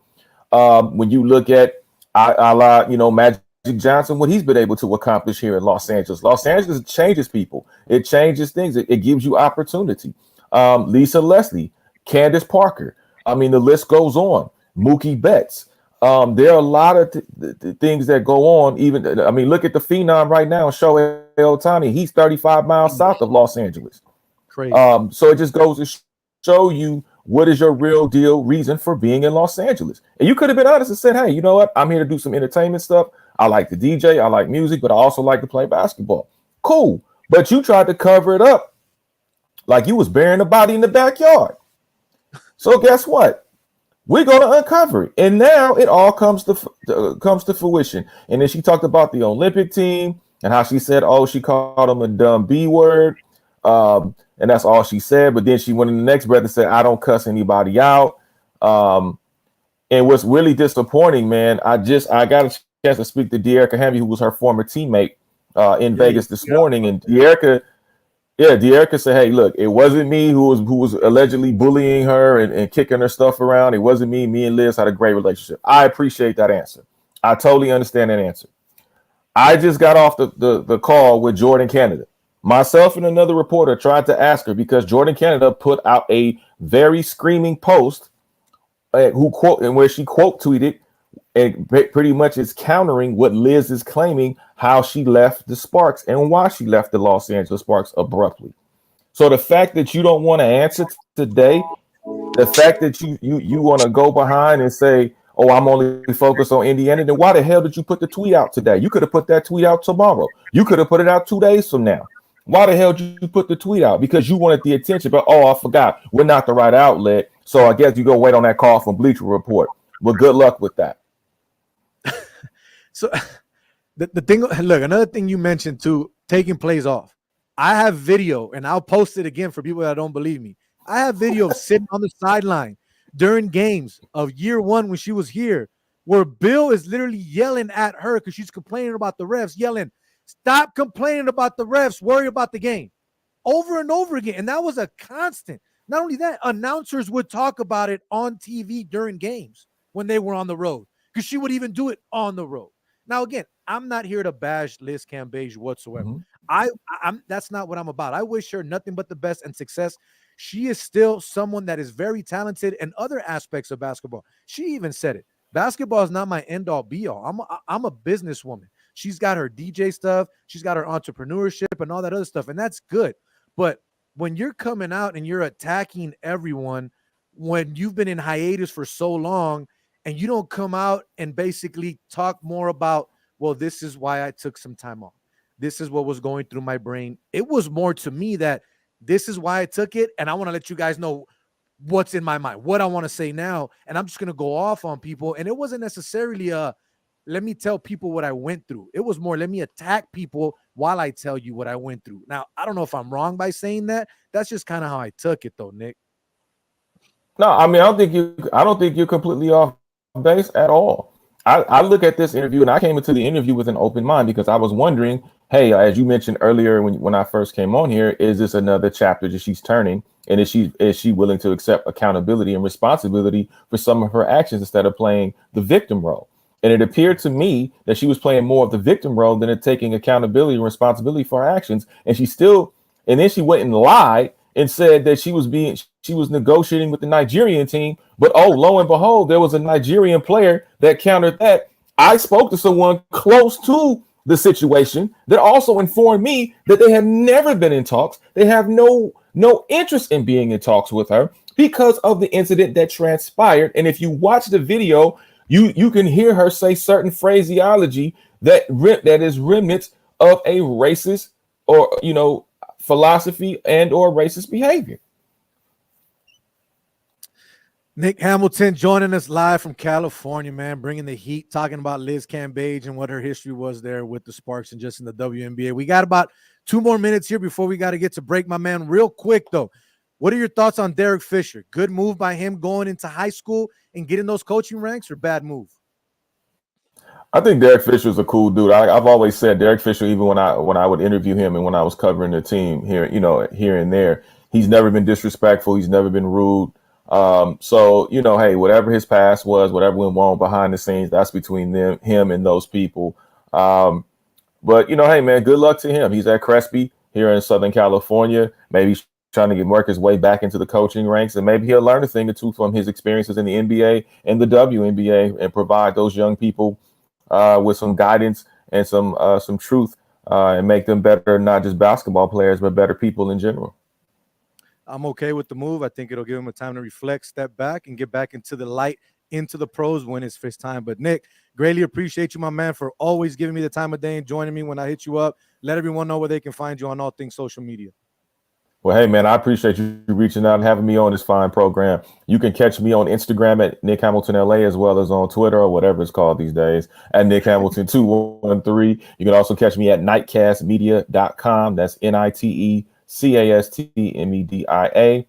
When you look at Magic Johnson, what he's been able to accomplish here in Los Angeles. Los Angeles changes people. It changes things. It gives you opportunity. Lisa Leslie, Candace Parker. I mean, the list goes on. Mookie Betts. There are a lot of things that go on. Even, I mean, look at the phenom right now, Shohei Ohtani. He's 35 miles south of Los Angeles. Crazy. So it just goes to show you what is your real deal reason for being in Los Angeles. And you could have been honest and said, hey, you know what? I'm here to do some entertainment stuff. I like to DJ. I like music, but I also like to play basketball. Cool. But you tried to cover it up like you was burying a body in the backyard. So guess what? We're going to uncover it. And now it all comes to fruition. And then she talked about the Olympic team and how she said, oh, she called them a dumb B word. And that's all she said. But then she went in the next breath and said, I don't cuss anybody out. And what's really disappointing, man, I got a chance to speak to De'Erica Hamby, who was her former teammate in Vegas this morning. And De'Erica said, hey, look, it wasn't me who was allegedly bullying her and kicking her stuff around. It wasn't me. Me and Liz had a great relationship. I appreciate that answer. I totally understand that answer. I just got off the call with Jordan Canada. Myself and another reporter tried to ask her because Jordan Canada put out a very screaming post where she quote tweeted and pretty much is countering what Liz is claiming, how she left the Sparks and why she left the Los Angeles Sparks abruptly. So the fact that you don't want to answer today, the fact that you want to go behind and say, oh, I'm only focused on Indiana, then why the hell did you put the tweet out today? You could have put that tweet out tomorrow. You could have put it out 2 days from now. Why the hell did you put the tweet out? Because you wanted the attention, but I forgot. We're not the right outlet. So I guess you go wait on that call from Bleacher Report. Well, good luck with that. So the thing, look, another thing you mentioned too, taking plays off. I have video, and I'll post it again for people that don't believe me. I have video of sitting on the sideline during games of year one when she was here, where Bill is literally yelling at her because she's complaining about the refs, yelling, stop complaining about the refs, worry about the game, over and over again. And that was a constant. Not only that, announcers would talk about it on TV during games when they were on the road, because she would even do it on the road. Now, again, I'm not here to bash Liz Cambage whatsoever. Mm-hmm. I'm that's not what I'm about. I wish her nothing but the best and success. She is still someone that is very talented in other aspects of basketball. She even said it. Basketball is not my end-all, be-all. I'm a businesswoman. She's got her DJ stuff. She's got her entrepreneurship and all that other stuff, and that's good. But when you're coming out and you're attacking everyone when you've been in hiatus for so long and you don't come out and basically talk more about, well, this is why I took some time off. This is what was going through my brain. It was more to me that this is why I took it, and I want to let you guys know what's in my mind, what I want to say now, and I'm just going to go off on people. And it wasn't necessarily let me tell people what I went through. It was more, let me attack people while I tell you what I went through. Now, I don't know if I'm wrong by saying that. That's just kind of how I took it, though, Nick. No, I mean, I don't think you're completely off base at all. I look at this interview, and I came into the interview with an open mind because I was wondering, hey, as you mentioned earlier when I first came on here, is this another chapter that she's turning? And is she willing to accept accountability and responsibility for some of her actions instead of playing the victim role? And it appeared to me that she was playing more of the victim role than taking accountability and responsibility for her actions. And then she went and lied and said that she was negotiating with the Nigerian team. But lo and behold, there was a Nigerian player that countered that. I spoke to someone close to the situation that also informed me that they have never been in talks. They have no interest in being in talks with her because of the incident that transpired. And if you watch the video, you can hear her say certain phraseology that is remnants of a racist or philosophy and or racist behavior. Nick Hamilton joining us live from California, man, bringing the heat, talking about Liz Cambage and what her history was there with the Sparks and just in the WNBA. We got about 2 more minutes here before we got to get to break, my man. Real quick, though, what are your thoughts on Derek Fisher? Good move by him going into high school and getting those coaching ranks, or bad move? I think Derek Fisher is a cool dude. I've always said Derek Fisher, even when I would interview him and when I was covering the team here and there, he's never been disrespectful. He's never been rude. So, hey, whatever his past was, whatever went on behind the scenes, that's between him and those people. But, hey, man, good luck to him. He's at Crespi here in Southern California. Maybe he's trying to work his way back into the coaching ranks, and maybe he'll learn a thing or two from his experiences in the NBA and the WNBA and provide those young people with some guidance and some truth and make them better, not just basketball players, but better people in general. I'm okay with the move. I think it'll give him a time to reflect, step back, and get back into the light, into the pros when it's his time. But, Nick, greatly appreciate you, my man, for always giving me the time of day and joining me when I hit you up. Let everyone know where they can find you on all things social media. Well, hey, man, I appreciate you reaching out and having me on this fine program. You can catch me on Instagram at Nick Hamilton LA, as well as on Twitter or whatever it's called these days at Nick Hamilton 213. You can also catch me at nightcastmedia.com. That's NITECASTMEDIA.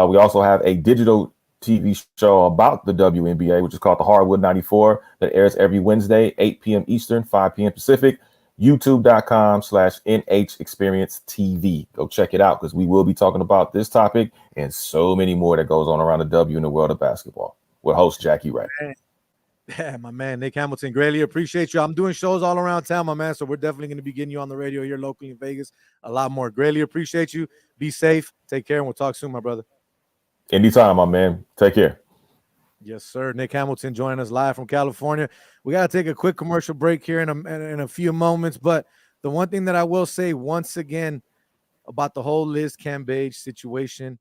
We also have a digital TV show about the WNBA, which is called The Hardwood 94, that airs every Wednesday, 8 p.m. Eastern, 5 p.m. Pacific. YouTube.com/NH Experience TV. Go check it out, because we will be talking about this topic and so many more that goes on around the W in the world of basketball with host Jackie Wright. Yeah, my man, Nick Hamilton, greatly appreciate you. I'm doing shows all around town, my man, so we're definitely going to be getting you on the radio here locally in Vegas a lot more. Greatly appreciate you. Be safe. Take care, and we'll talk soon, my brother. Anytime, my man. Take care. Yes, sir. Nick Hamilton joining us live from California. We got to take a quick commercial break here in a few moments. But the one thing that I will say once again about the whole Liz Cambage situation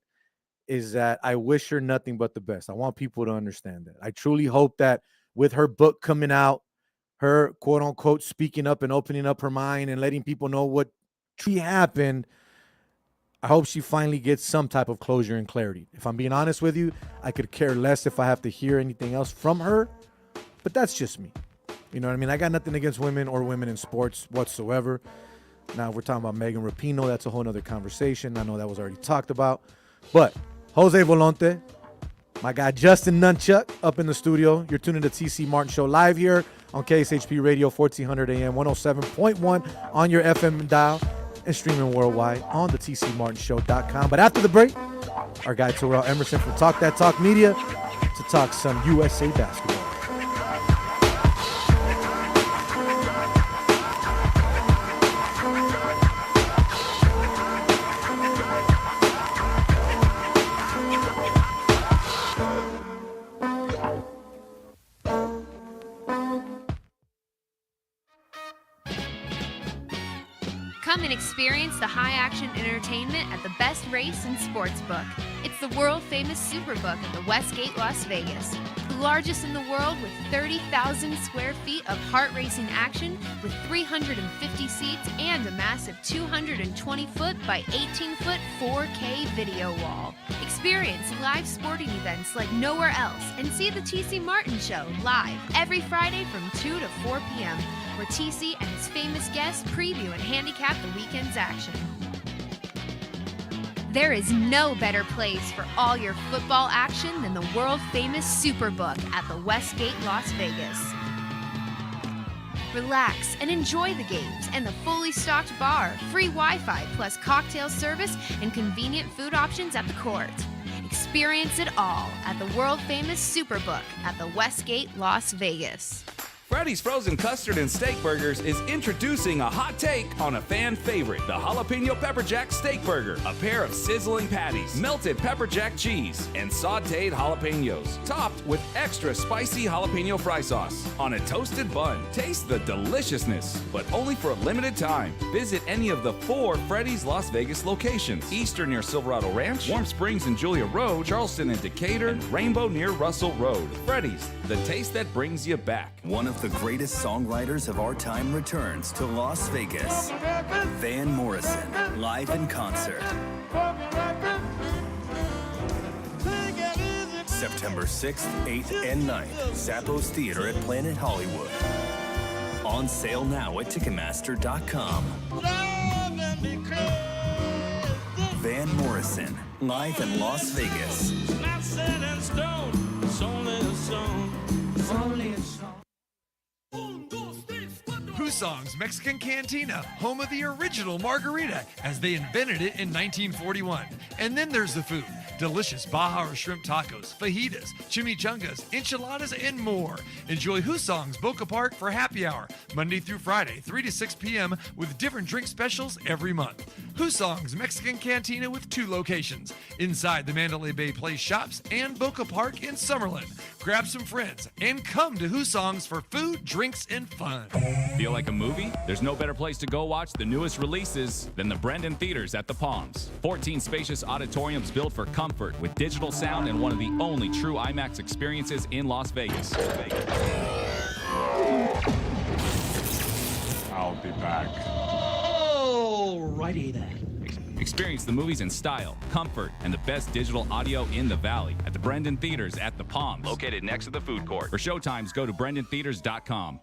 is that I wish her nothing but the best. I want people to understand that. I truly hope that with her book coming out, her quote unquote speaking up and opening up her mind and letting people know what truly happened, I hope she finally gets some type of closure and clarity. If I'm being honest with you, I could care less if I have to hear anything else from her, but that's just me. You know what I mean? I got nothing against women or women in sports whatsoever. Now, if we're talking about Megan Rapinoe, that's a whole other conversation. I know that was already talked about. But Jose Volonte, my guy Justin Nunchuck up in the studio. You're tuning to TC Martin Show live here on KSHP Radio, 1400 AM, 107.1 on your FM dial, and streaming worldwide on the TCMartinShow.com. But after the break, our guy Terrell Emerson from Talk That Talk Media to talk some USA basketball. Come and experience the high-action entertainment at the best race and sportsbook. It's the world-famous Superbook at the Westgate, Las Vegas. The largest in the world with 30,000 square feet of heart-racing action with 350 seats and a massive 220-foot by 18-foot 4K video wall. Experience live sporting events like nowhere else and see the TC Martin Show live every Friday from 2 to 4 p.m., where TC and his famous guests preview and handicap the weekend's action. There is no better place for all your football action than the world-famous Superbook at the Westgate, Las Vegas. Relax and enjoy the games and the fully stocked bar, free Wi-Fi plus cocktail service and convenient food options at the court. Experience it all at the world-famous Superbook at the Westgate, Las Vegas. Freddy's Frozen Custard and Steak Burgers is introducing a hot take on a fan favorite, the Jalapeno Pepper Jack Steak Burger. A pair of sizzling patties, melted pepper jack cheese, and sauteed jalapenos, topped with extra spicy jalapeno fry sauce. On a toasted bun, taste the deliciousness, but only for a limited time. Visit any of the 4 Freddy's Las Vegas locations: Eastern near Silverado Ranch, Warm Springs and Julia Road, Charleston and Decatur, and Rainbow near Russell Road. Freddy's, the taste that brings you back. One of the greatest songwriters of our time returns to Las Vegas. Van Morrison, live in concert. September 6th, 8th, and 9th, Zappos Theater at Planet Hollywood. On sale now at Ticketmaster.com. Van Morrison, live in Las Vegas. Husong's Mexican Cantina, home of the original margarita, as they invented it in 1941. And then there's the food. delicious Baja or shrimp tacos, fajitas, chimichangas, enchiladas, and more. Enjoy Husong's Boca Park for happy hour, Monday through Friday, 3 to 6 p.m. with different drink specials every month. Husong's Mexican Cantina with 2 locations, inside the Mandalay Bay Place shops and Boca Park in Summerlin. Grab some friends and come to Husong's for food, drinks, and fun. Feel like a movie? There's no better place to go watch the newest releases than the Brendan Theaters at the Palms. 14 spacious auditoriums built for comfort with digital sound and one of the only true IMAX experiences in Las Vegas. I'll be back. Alrighty then. Experience the movies in style, comfort, and the best digital audio in the Valley at the Brendan Theaters at the Palms, located next to the food court. For showtimes, go to brendantheaters.com.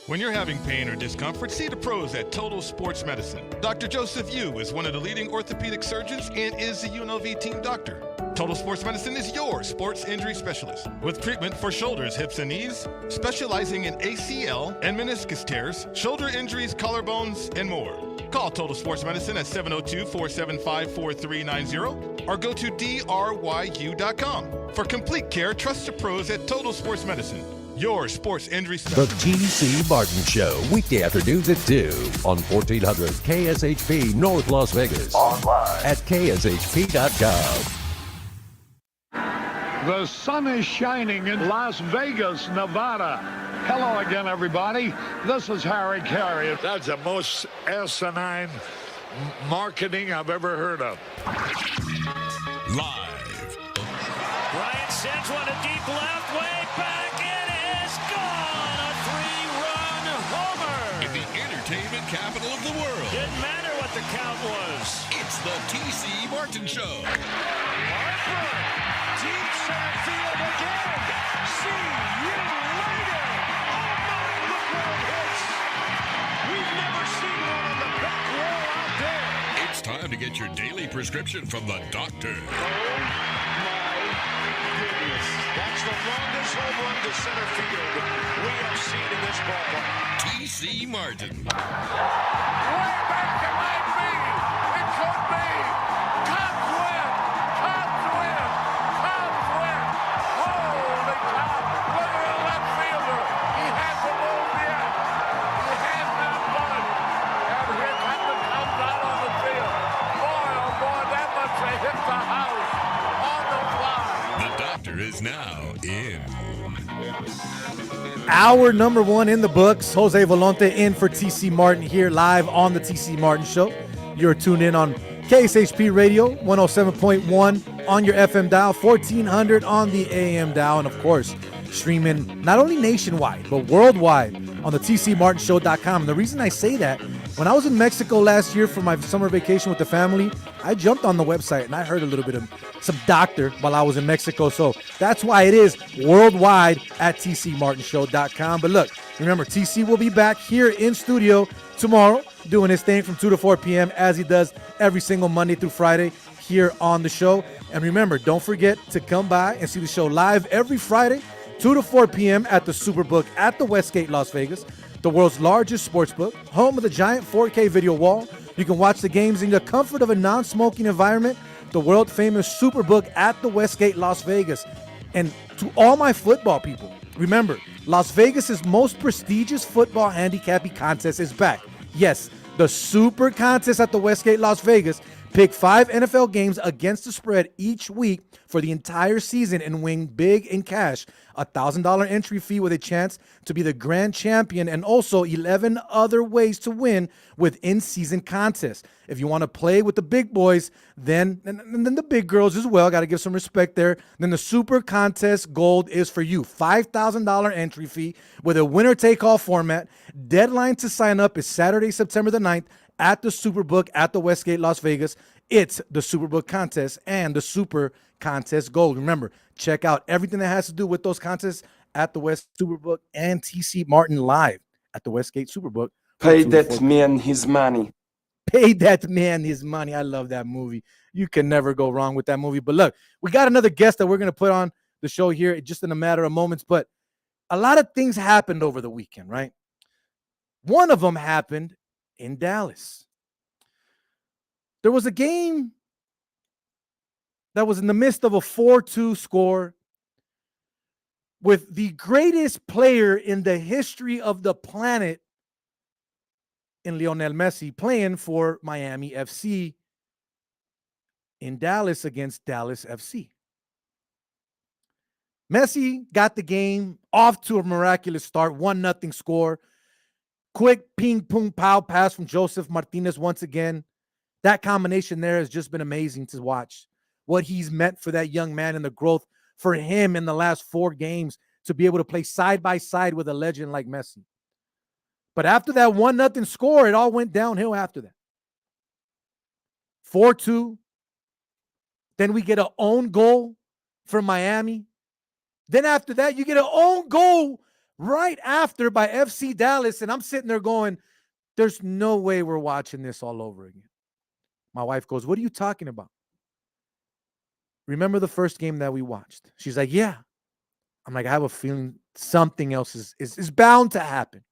When you're having pain or discomfort, see the pros at Total Sports Medicine. Dr. Joseph Yu is one of the leading orthopedic surgeons and is the UNLV team doctor. Total Sports Medicine is your sports injury specialist with treatment for shoulders, hips, and knees, specializing in ACL and meniscus tears, shoulder injuries, collarbones, and more. Call Total Sports Medicine at 702-475-4390 or go to dryu.com. For complete care, trust the pros at Total Sports Medicine. Your sports injury The specialist. T.C. Martin Show, weekday afternoons at 2 on 1400 KSHP North Las Vegas. Online at KSHP.com. The sun is shining in Las Vegas, Nevada. Hello again, everybody. This is Harry Carey. That's the most asinine marketing I've ever heard of. Live. Bryant sends one to deep left, way back. It is gone. A 3-run homer. In the entertainment capital of the world. Didn't matter what the count was. It's the T.C. Martin Show. Harper, deep center field again. See you later. Oh my, look where it hits. We've never seen one on the back wall out there. It's time to get your daily prescription from the doctor. That's the longest home run to center field we have seen in this ballpark. T.C. Martin. Way back it might be. It could be. Cubs win. Cubs win. Cubs win. Holy cow. Look at the left fielder. He hasn't moved yet. He has not won. And here come the Cubs out on the field. Boy, oh boy, that much they hit the house on the fly. The doctor is now in. Hour number 1 in the books. Jose Volonte in for TC Martin here live on the TC Martin Show. You're tuned in on KSHP Radio, 107.1 on your FM dial, 1400 on the AM dial, and of course, streaming not only nationwide, but worldwide on the tcmartinshow.com. And the reason I say that, when I was in Mexico last year for my summer vacation with the family, I jumped on the website and I heard a little bit of some doctor while I was in Mexico. So that's why it is worldwide at tcmartinshow.com. But look, remember, TC will be back here in studio tomorrow doing his thing from 2 to 4 p.m. as he does every single Monday through Friday here on the show. And remember, don't forget to come by and see the show live every Friday, 2 to 4 p.m. at the Superbook at the Westgate, Las Vegas, the world's largest sports book, home of the giant 4K video wall. You can watch the games in the comfort of a non-smoking environment, the world-famous Superbook at the Westgate, Las Vegas. And to all my football people, remember, Las Vegas' most prestigious football handicapping contest is back. Yes, the Super Contest at the Westgate, Las Vegas. Pick 5 NFL games against the spread each week for the entire season and win big in cash. A $1,000 entry fee with a chance to be the grand champion, and also 11 other ways to win with in-season contests. If you want to play with the big boys, then the big girls as well, got to give some respect there, then the Super Contest Gold is for you. $5,000 entry fee with a winner-take-all format. Deadline to sign up is Saturday, September the 9th at the Superbook at the Westgate, Las Vegas. It's the Superbook Contest and the Super Contest Gold. Remember, check out everything that has to do with those contests at the West Superbook and TC Martin live at the Westgate Superbook. Pay that man his money. Pay that man his money. I love that movie. You can never go wrong with that movie. But look, we got another guest that we're going to put on the show here just in a matter of moments. But a lot of things happened over the weekend, right? One of them happened in Dallas. There was a game that was in the midst of a 4-2 score with the greatest player in the history of the planet in Lionel Messi playing for Miami FC in Dallas against Dallas FC. Messi got the game off to a miraculous start, 1-0 score. Quick ping, pong, pow pass from Joseph Martinez once again. That combination there has just been amazing to watch. What he's meant for that young man and the growth for him in the last 4 games to be able to play side by side with a legend like Messi. But after that 1-0 score, it all went downhill after that. 4-2. Then we get an own goal from Miami. Then after that, you get an own goal right after by FC Dallas. And I'm sitting there going, there's no way we're watching this all over again. My wife goes, what are you talking about? Remember the first game that we watched? She's like, yeah. I'm like, I have a feeling something else is bound to happen.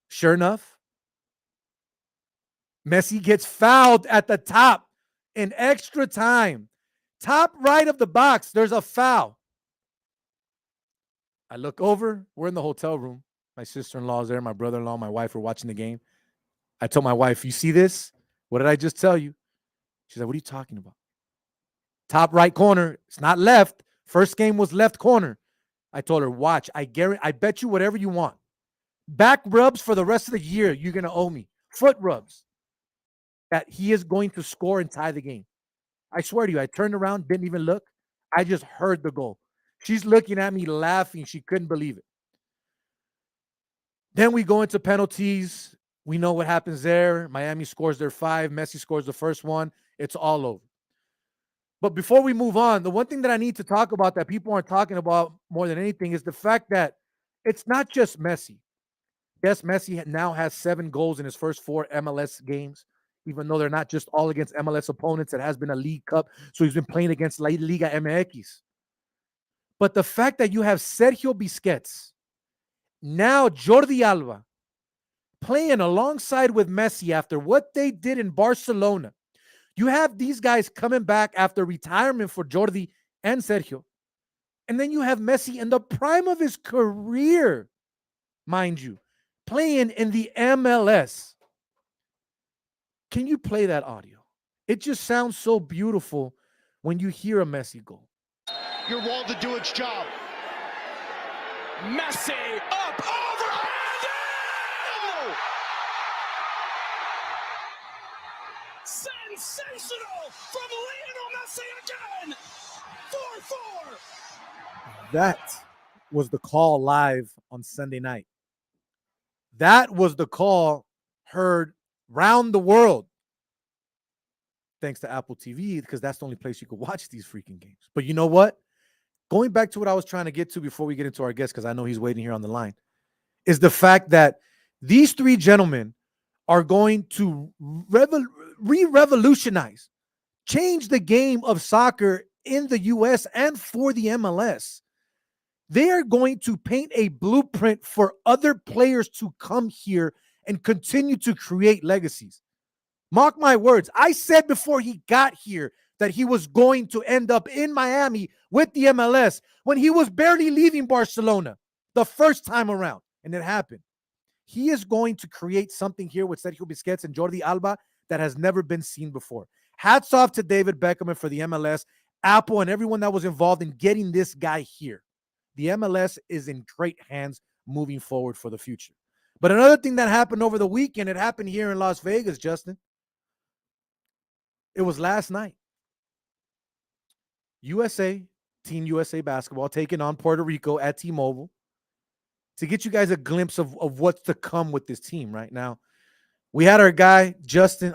Sure enough, Messi gets fouled at the top in extra time. Top right of the box, there's a foul. I look over. We're in the hotel room. My sister-in-law is there. My brother-in-law, my wife are watching the game. I told my wife, you see this? What did I just tell you? She's like, what are you talking about? Top right corner. It's not left. First game was left corner. I told her, watch. I bet you whatever you want. Back rubs for the rest of the year, you're going to owe me. Foot rubs. That he is going to score and tie the game. I swear to you, I turned around, didn't even look. I just heard the goal. She's looking at me laughing. She couldn't believe it. Then we go into penalties. We know what happens there. Miami scores their 5. Messi scores the first one. It's all over. But before we move on, the one thing that I need to talk about that people aren't talking about more than anything is the fact that it's not just Messi. Yes, Messi now has 7 goals in his first 4 MLS games, even though they're not just all against MLS opponents. It has been a League Cup, so he's been playing against La Liga MX. But the fact that you have Sergio Busquets, now Jordi Alba, playing alongside with Messi after what they did in Barcelona. You have these guys coming back after retirement for Jordi and Sergio. And then you have Messi in the prime of his career, mind you, playing in the MLS. Can you play that audio? It just sounds so beautiful when you hear a Messi goal. Your wall to do its job. Messi up overhand. Sensational from Lionel Messi again. 4-4. That was the call live on Sunday night. That was the call heard round the world. Thanks to Apple TV, because that's the only place you could watch these freaking games. But you know what? Going back to what I was trying to get to before we get into our guest, because I know he's waiting here on the line, is the fact that these 3 gentlemen are going to revolutionize, change the game of soccer in the U.S. and for the MLS. They are going to paint a blueprint for other players to come here and continue to create legacies. Mark my words. I said before he got here that he was going to end up in Miami with the MLS when he was barely leaving Barcelona the first time around, and it happened. He is going to create something here with Sergio Busquets and Jordi Alba that has never been seen before. Hats off to David Beckham and for the MLS, Apple, and everyone that was involved in getting this guy here. The MLS is in great hands moving forward for the future. But another thing that happened over the weekend, it happened here in Las Vegas, Justin. It was last night. Team USA basketball taking on Puerto Rico at T-Mobile. To get you guys a glimpse of what's to come with this team right now. We had our guy, Justin.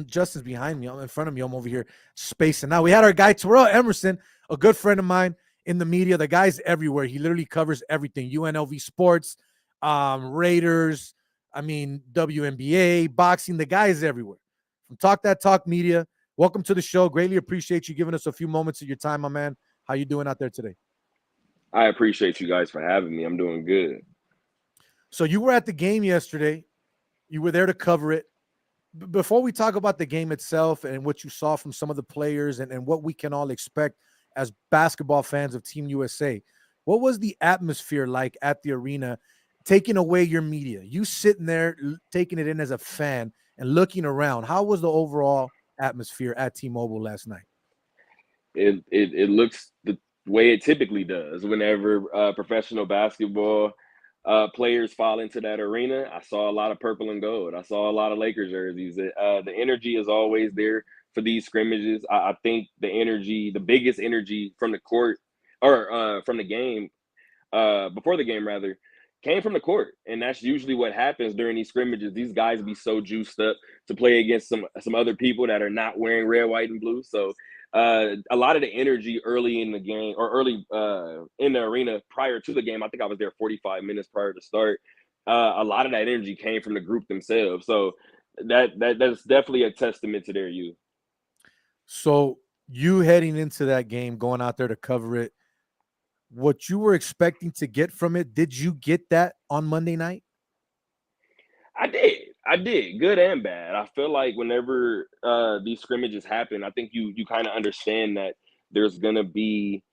Justin's behind me. I'm in front of me. I'm over here spacing out. We had our guy, Terrell Emerson, a good friend of mine in the media. The guy's everywhere. He literally covers everything. UNLV sports, Raiders, WNBA, boxing. The guy is everywhere. From Talk That Talk Media. Welcome to the show. Greatly appreciate you giving us a few moments of your time, my man. How you doing out there today? I appreciate you guys for having me. I'm doing good. So you were at the game yesterday. You were there to cover it. before we talk about the game itself and what you saw from some of the players and what we can all expect as basketball fans of Team USA, what was the atmosphere like at the arena, taking away your media? You sitting there taking it in as a fan and looking around. How was the overall atmosphere at T-Mobile last night? It looks the way it typically does whenever professional basketball players fall into that arena. I saw a lot of purple and gold. I saw a lot of Lakers jerseys. The energy is always there for these scrimmages. I think the biggest energy from the court or from the game, before the game rather, came from the court. And that's usually what happens during these scrimmages. These guys be so juiced up to play against some other people that are not wearing red, white, and blue. So a lot of the energy early in the game or early in the arena prior to the game, I think I was there 45 minutes prior to start. A lot of that energy came from the group themselves. So that's definitely a testament to their youth. So you heading into that game, going out there to cover it, what you were expecting to get from it, did you get that on Monday night? I did, good and bad. I feel like whenever these scrimmages happen, I think you kind of understand that there's gonna be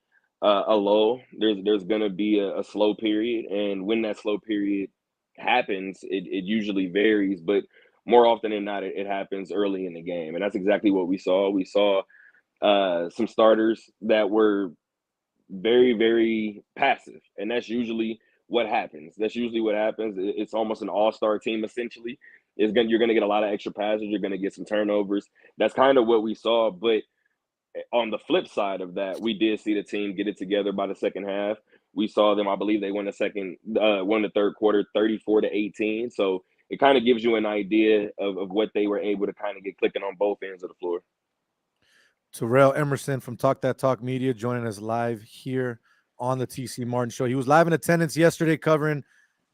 a lull. There's gonna be a slow period, and when that slow period happens, it usually varies, but more often than not, it happens early in the game, and that's exactly what we saw. We saw some starters that were very, very passive, and that's usually what happens. It's almost an all-star team essentially. You're going to get a lot of extra passes. You're going to get some turnovers. That's kind of what we saw. But on the flip side of that, we did see the team get it together by the second half. We saw them, I believe they won the third quarter 34-18. So it kind of gives you an idea of what they were able to kind of get clicking on both ends of the floor. Terrell Emerson from Talk That Talk Media joining us live here on the TC Martin Show. He was live in attendance yesterday covering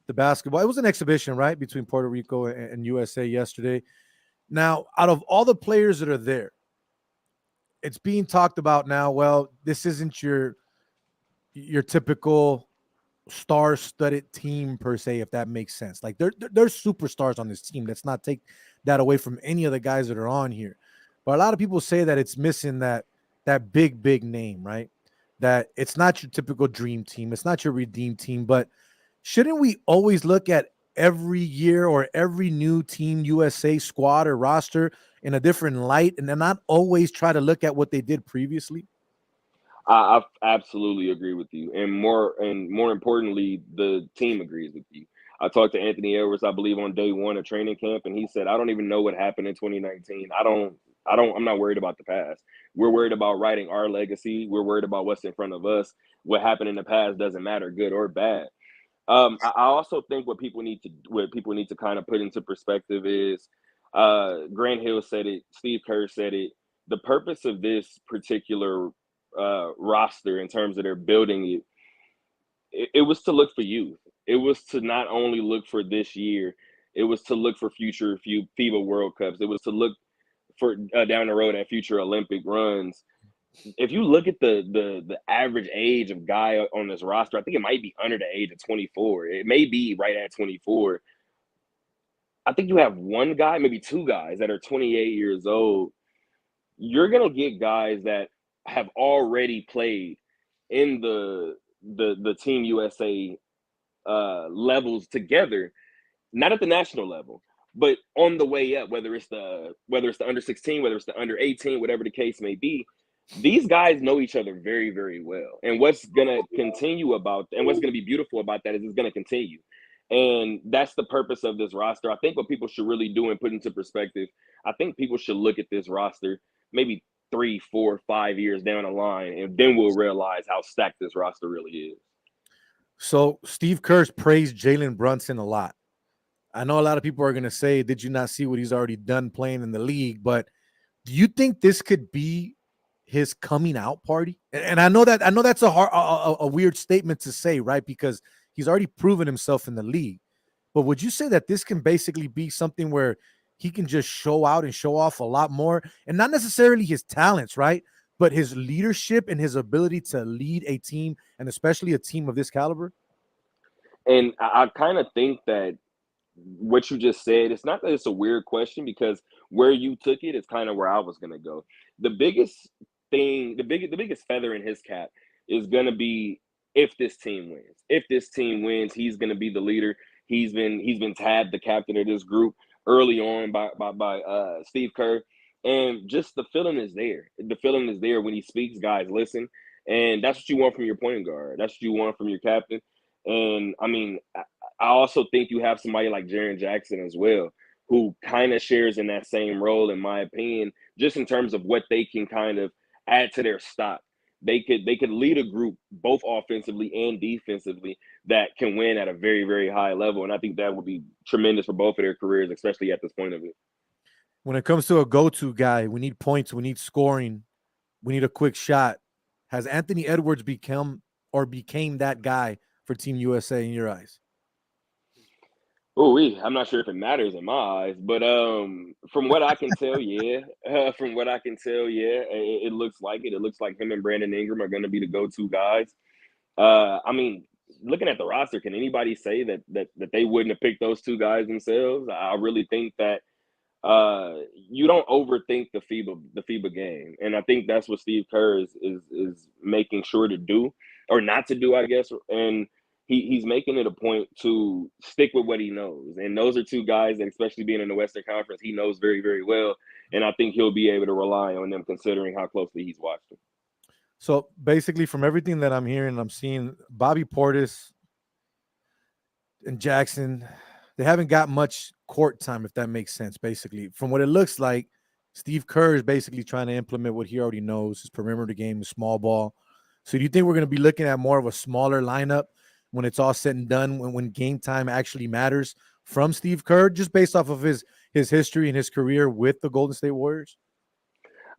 the basketball. It was an exhibition, right, between Puerto Rico and USA yesterday. Now, out of all the players that are there, it's being talked about now, well, this isn't your typical star-studded team per se, if that makes sense. Like, there's superstars on this team. Let's not take that away from any of the guys that are on here. But a lot of people say that it's missing that big name, right? That it's not your typical dream team. It's not your redeemed team. But shouldn't we always look at every year or every new Team USA squad or roster in a different light and then not always try to look at what they did previously? I absolutely agree with you. And more importantly, the team agrees with you. I talked to Anthony Edwards, I believe, on day one of training camp, and he said, I don't even know what happened in 2019. I'm not worried about the past. We're worried about writing our legacy. We're worried about what's in front of us. What happened in the past doesn't matter, good or bad. I also think what people need to kind of put into perspective is Grant Hill said it, Steve Kerr said it. The purpose of this particular roster in terms of their building it was to look for youth. It was to not only look for this year, it was to look for future FIBA World Cups. It was to look for down the road at future Olympic runs. If you look at the average age of guy on this roster, I think it might be under the age of 24. It may be right at 24. I think you have one guy, maybe two guys that are 28 years old. You're going to get guys that have already played in the Team USA levels together, not at the national level, but on the way up, whether it's the under 16, whether it's the under 18, whatever the case may be. These guys know each other very, very well. And what's going to continue and what's going to be beautiful about that is it's going to continue. And that's the purpose of this roster. I think what people should really do and put into perspective, I think people should look at this roster maybe 3, 4, 5 years down the line, and then we'll realize how stacked this roster really is. So Steve Kerr's praised Jalen Brunson a lot. I know a lot of people are going to say, did you not see what he's already done playing in the league? But do you think this could be his coming out party? And I know that's a weird statement to say, right? Because he's already proven himself in the league. But would you say that this can basically be something where he can just show out and show off a lot more, and not necessarily his talents, right? But his leadership and his ability to lead a team, and especially a team of this caliber? And I kind of think that what you just said, it's not that it's a weird question, because where you took it is kind of where I was going to go. The biggest thing, the biggest feather in his cap is going to be if this team wins. If this team wins, he's going to be the leader. He's been tabbed the captain of this group early on by Steve Kerr, and just the feeling is there. The feeling is there when he speaks. Guys listen, and that's what you want from your point guard. That's what you want from your captain. And I mean, I also think you have somebody like Jaren Jackson as well, who kind of shares in that same role, in my opinion, just in terms of what they can kind of add to their stock. They could lead a group both offensively and defensively that can win at a very, very high level. And I think that would be tremendous for both of their careers, especially at this point of it. When it comes to a go-to guy, we need points, we need scoring, we need a quick shot. Has Anthony Edwards became that guy for Team USA in your eyes? I'm not sure if it matters in my eyes, but from what I can tell, yeah. It looks like it. It looks like him and Brandon Ingram are going to be the go-to guys. I mean, looking at the roster, can anybody say that they wouldn't have picked those two guys themselves? I really think that you don't overthink the FIBA game, and I think that's what Steve Kerr is making sure to do, or not to do, I guess. And he's making it a point to stick with what he knows, and those are two guys that, especially being in the Western Conference, he knows very, very well, and I think he'll be able to rely on them, considering how closely he's watched them. So basically, from everything that I'm hearing, I'm seeing Bobby Portis and Jackson, they haven't got much court time, if that makes sense. Basically, from what it looks like, Steve Kerr is basically trying to implement what he already knows, his perimeter game, the small ball. So do you think we're going to be looking at more of a smaller lineup when it's all said and done, when game time actually matters, from Steve Kerr, just based off of his history and his career with the Golden State Warriors?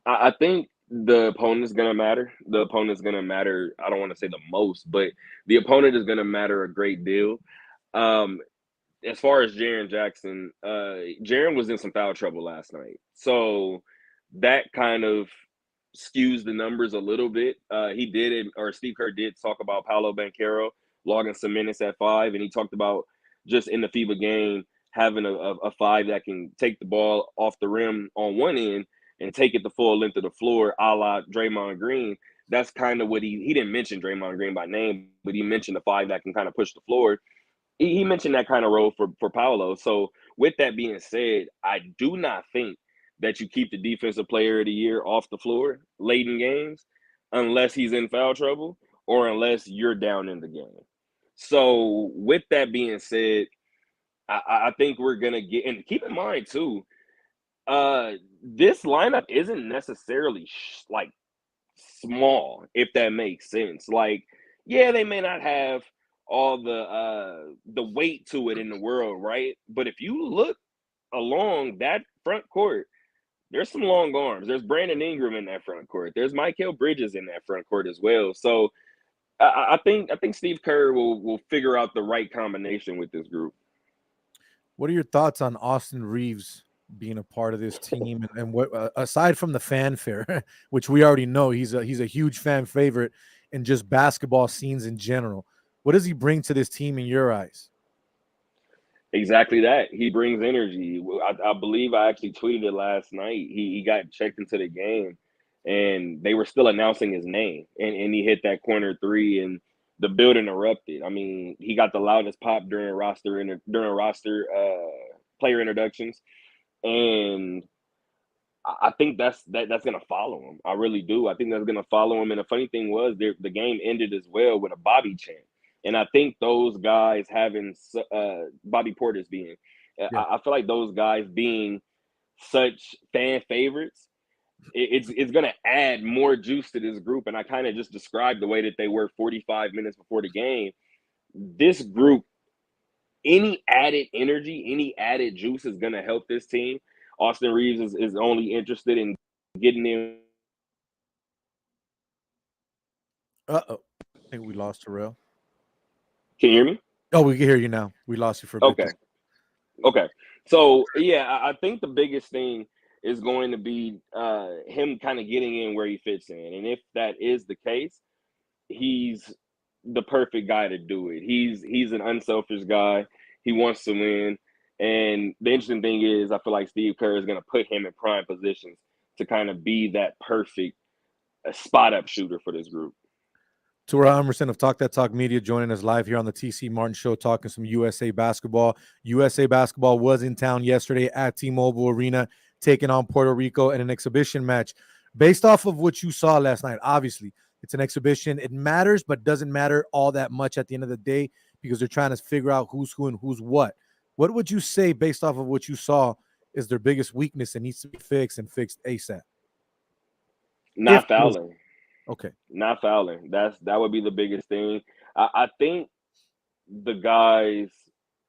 I think the opponent is going to matter. The opponent is going to matter. I don't want to say the most, but the opponent is going to matter a great deal. As far as Jaren Jackson, Jaren was in some foul trouble last night. So that kind of skews the numbers a little bit. Steve Kerr did talk about Paolo Banchero logging some minutes at 5, and he talked about just in the FIBA game having a 5 that can take the ball off the rim on one end and take it the full length of the floor, a la Draymond Green. That's kind of what he didn't mention Draymond Green by name, but he mentioned the 5 that can kind of push the floor. He mentioned that kind of role for Paolo. So with that being said, I do not think that you keep the defensive player of the year off the floor late in games unless he's in foul trouble or unless you're down in the game. So with that being said, I think we're going to get – and keep in mind too, this lineup isn't necessarily like small, if that makes sense. Like, yeah, they may not have all the weight to it in the world, right? But if you look along that front court, there's some long arms. There's Brandon Ingram in that front court. There's Mikal Bridges in that front court as well. So I think Steve Kerr will figure out the right combination with this group. What are your thoughts on Austin Reeves being a part of this team, and what aside from the fanfare, which we already know he's a huge fan favorite in just basketball scenes in general, what does he bring to this team in your eyes? Exactly that. He brings energy. I believe I actually tweeted it last night. He got checked into the game, and they were still announcing his name, and he hit that corner 3, and the building erupted. I mean, he got the loudest pop during roster player introductions, and I think that's going to follow him. I really do. I think that's going to follow him. And the funny thing was, the game ended as well with a Bobby chant. And I think those guys having Bobby Portis being, I feel like those guys being such fan favorites, it's going to add more juice to this group. And I kind of just described the way that they were 45 minutes before the game. This group, any added energy, any added juice is going to help this team. Austin Reeves is only interested in getting in. Uh-oh. I think we lost Terrell. Can you hear me? Oh, we can hear you now. We lost you for a bit. Okay. So, yeah, I think the biggest thing is going to be him kind of getting in where he fits in. And if that is the case, he's the perfect guy to do it. He's an unselfish guy. He wants to win. And the interesting thing is, I feel like Steve Kerr is going to put him in prime positions to kind of be that perfect spot-up shooter for this group. Tura Emerson of Talk That Talk Media joining us live here on the TC Martin Show, talking some USA basketball. USA basketball was in town yesterday at T-Mobile Arena, taking on Puerto Rico in an exhibition match. Based off of what you saw last night, obviously, it's an exhibition. It matters, but doesn't matter all that much at the end of the day because they're trying to figure out who's who and who's what. What would you say, based off of what you saw, is their biggest weakness and needs to be fixed and fixed ASAP? Not fouling. Okay. Not fouling. That would be the biggest thing. I think the guys,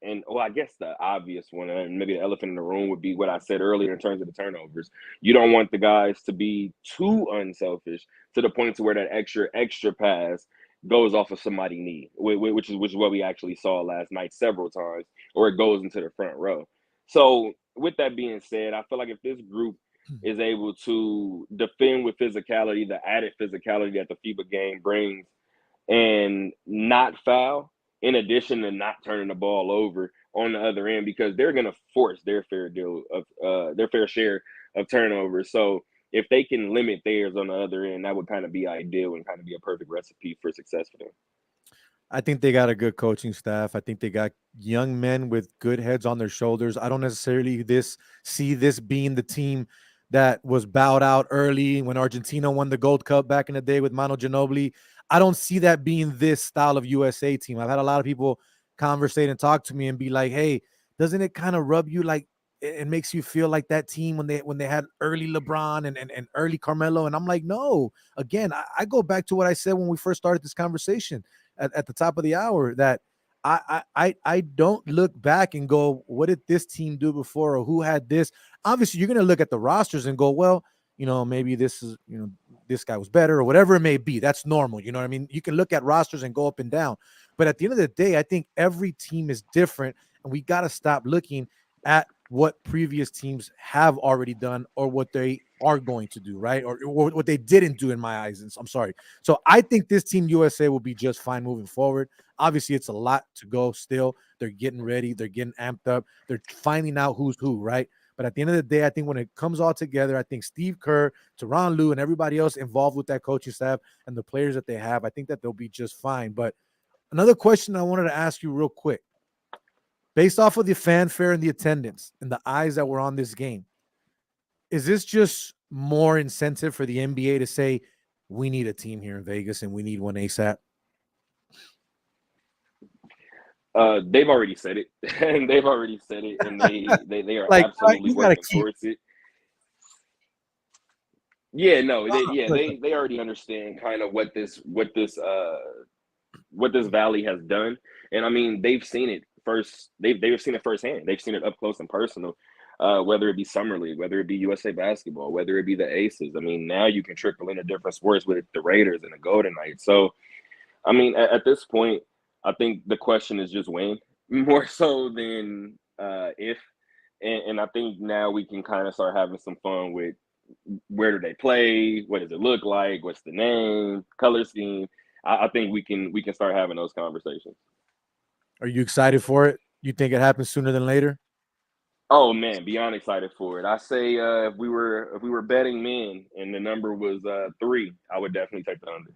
and I guess the obvious one, and maybe the elephant in the room, would be what I said earlier in terms of the turnovers. You don't want the guys to be too unselfish to the point to where that extra pass goes off of somebody's knee, which is what we actually saw last night several times, or it goes into the front row. So with that being said, I feel like if this group is able to defend with physicality, the added physicality that the FIBA game brings, and not foul, in addition to not turning the ball over on the other end, because they're going to force their fair share of turnovers. So if they can limit theirs on the other end, that would kind of be ideal and kind of be a perfect recipe for success for them. I think they got a good coaching staff. I think they got young men with good heads on their shoulders. I don't necessarily see this being the team that was bowed out early when Argentina won the Gold Cup back in the day with Manu Ginobili. I don't see that being this style of USA team. I've had a lot of people conversate and talk to me and be like, hey, doesn't it kind of rub you like it makes you feel like that team when they had early LeBron and early Carmelo? And I'm like, no. Again, I go back to what I said when we first started this conversation at the top of the hour, that I don't look back and go, what did this team do before, or who had this? Obviously, you're going to look at the rosters and go, well, maybe this is, this guy was better or whatever it may be. That's normal. You know what I mean? You can look at rosters and go up and down. But at the end of the day, I think every team is different, and we got to stop looking at what previous teams have already done or what they are going to do, right? Or what they didn't do in my eyes. And I'm sorry. So I think this team USA will be just fine moving forward. Obviously, it's a lot to go still. They're getting ready. They're getting amped up. They're finding out who's who, right? But at the end of the day, I think when it comes all together, I think Steve Kerr, Tyronn Lue, and everybody else involved with that coaching staff and the players that they have, I think that they'll be just fine. But another question I wanted to ask you real quick. Based off of the fanfare and the attendance and the eyes that were on this game, is this just more incentive for the NBA to say, we need a team here in Vegas and we need one ASAP? They've already said it, and they are like, absolutely working towards it. Yeah, no, they already understand kind of what this valley has done, and I mean they've seen it they've seen it firsthand. They've seen it up close and personal. Whether it be Summer League, whether it be USA Basketball, whether it be the Aces. I mean, now you can trickle into different sports with the Raiders and the Golden Knights. So, I mean, at this point, I think the question is just when, more so than if. And I think now we can kind of start having some fun with where do they play, what does it look like, what's the name, color scheme. I think we can start having those conversations. Are you excited for it? You think it happens sooner than later? Oh man, beyond excited for it. I say if we were betting men and the number was 3, I would definitely take the under.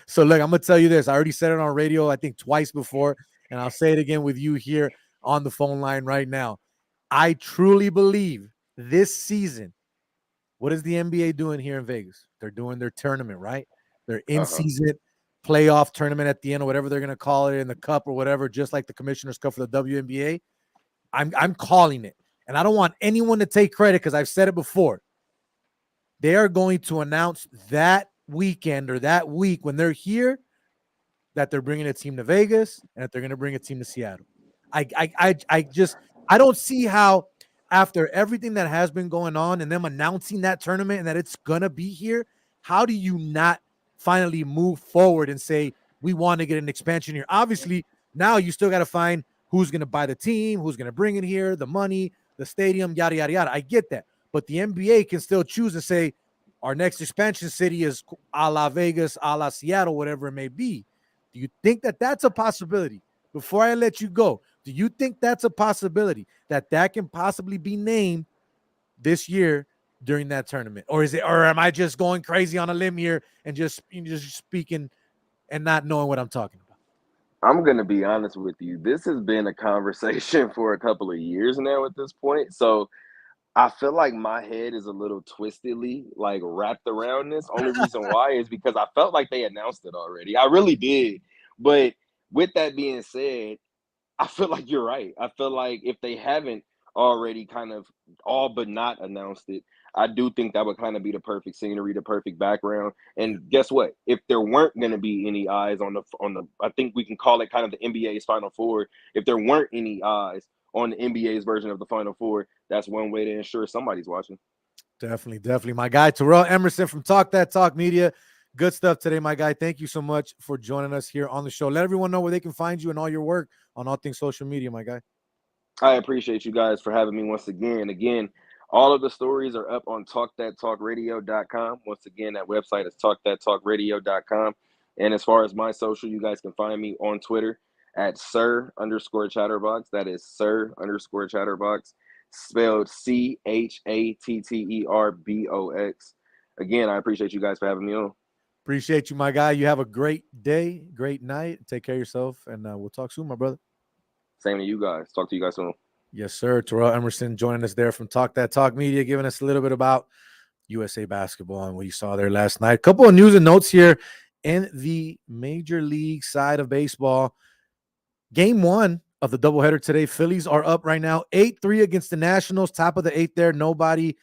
So look, I'm gonna tell you this. I already said it on radio, I think twice before, and I'll say it again with you here on the phone line right now. I truly believe this season, what is the NBA doing here in Vegas? They're doing their tournament, right? They're in-season playoff tournament at the end, or whatever they're gonna call it, in the cup or whatever, just like the Commissioner's Cup for the WNBA. I'm calling it, and I don't want anyone to take credit because I've said it before. They are going to announce that weekend or that week when they're here that they're bringing a team to Vegas and that they're going to bring a team to Seattle. I don't see how, after everything that has been going on and them announcing that tournament and that it's going to be here, how do you not finally move forward and say, we want to get an expansion here? Obviously, now you still got to find who's going to buy the team, who's going to bring it here, the money, the stadium, yada, yada, yada. I get that. But the NBA can still choose and say, our next expansion city is a la Vegas, a la Seattle, whatever it may be. Do you think that that's a possibility? Before I let you go, Do you think that's a possibility that can possibly be named this year during that tournament? Or am I just going crazy on a limb here and just speaking and not knowing what I'm talking about? I'm going to be honest with you. This has been a conversation for a couple of years now at this point. So I feel like my head is a little twistedly like wrapped around this. Only reason why is because I felt like they announced it already. I really did. But with that being said, I feel like you're right. I feel like if they haven't already kind of all but not announced it, I do think that would kind of be the perfect scenery, the perfect background. And guess what? If there weren't going to be any eyes on the, I think we can call it kind of the NBA's Final Four. If there weren't any eyes on the NBA's version of the Final Four, that's one way to ensure somebody's watching. Definitely. My guy, Terrell Emerson from Talk That Talk Media. Good stuff today, my guy. Thank you so much for joining us here on the show. Let everyone know where they can find you and all your work on all things social media, my guy. I appreciate you guys for having me once again. Again, all of the stories are up on talkthattalkradio.com. Once again, that website is talkthattalkradio.com. And as far as my social, you guys can find me on Twitter at Sir_Chatterbox. That is Sir_Chatterbox, spelled CHATTERBOX. Again, I appreciate you guys for having me on. Appreciate you, my guy. You have a great day, great night. Take care of yourself, and we'll talk soon, my brother. Same to you guys. Talk to you guys soon. Yes, sir. Terrell Emerson joining us there from Talk That Talk Media, giving us a little bit about USA basketball and what you saw there last night. A couple of news and notes here in the Major League side of baseball. Game 1 of the doubleheader today. Phillies are up right now 8-3 against the Nationals. Top of the 8th there. Nobody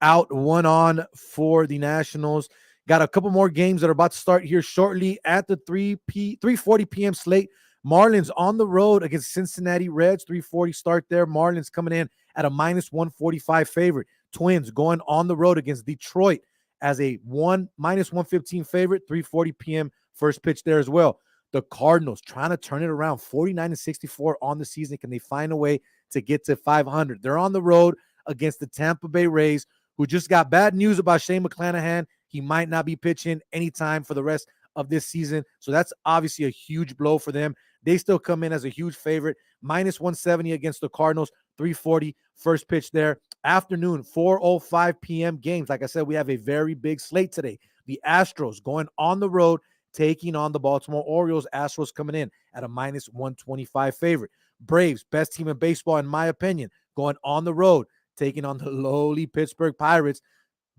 out, 1 on for the Nationals. Got a couple more games that are about to start here shortly at the 3:40 p.m. slate. Marlins on the road against Cincinnati Reds, 3:40 start there. Marlins coming in at a -145 favorite. Twins going on the road against Detroit as a -115 favorite, 3:40 p.m. first pitch there as well. The Cardinals trying to turn it around, 49-64 on the season. Can they find a way to get to 500? They're on the road against the Tampa Bay Rays, who just got bad news about Shane McClanahan. He might not be pitching anytime for the rest of this season. So that's obviously a huge blow for them. They still come in as a huge favorite, -170 against the Cardinals, 3:40 first pitch there. Afternoon, 4:05 p.m. games. Like I said, we have a very big slate today. The Astros going on the road, taking on the Baltimore Orioles. Astros coming in at a -125 favorite. Braves, best team in baseball, in my opinion, going on the road, taking on the lowly Pittsburgh Pirates.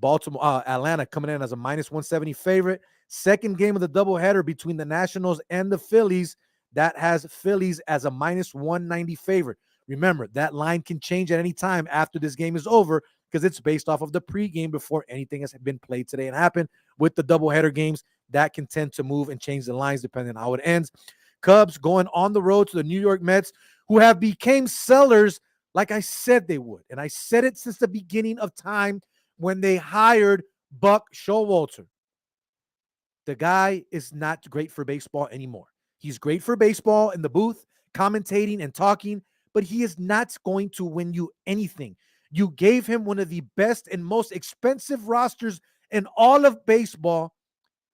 Atlanta coming in as a -170 favorite. Second game of the doubleheader between the Nationals and the Phillies, that has Phillies as a -190 favorite. Remember, that line can change at any time after this game is over because it's based off of the pregame before anything has been played today and happened. With the doubleheader games, that can tend to move and change the lines depending on how it ends. Cubs going on the road to the New York Mets, who have become sellers like I said they would. And I said it since the beginning of time when they hired Buck Showalter. The guy is not great for baseball anymore. He's great for baseball in the booth, commentating and talking, but he is not going to win you anything. You gave him one of the best and most expensive rosters in all of baseball,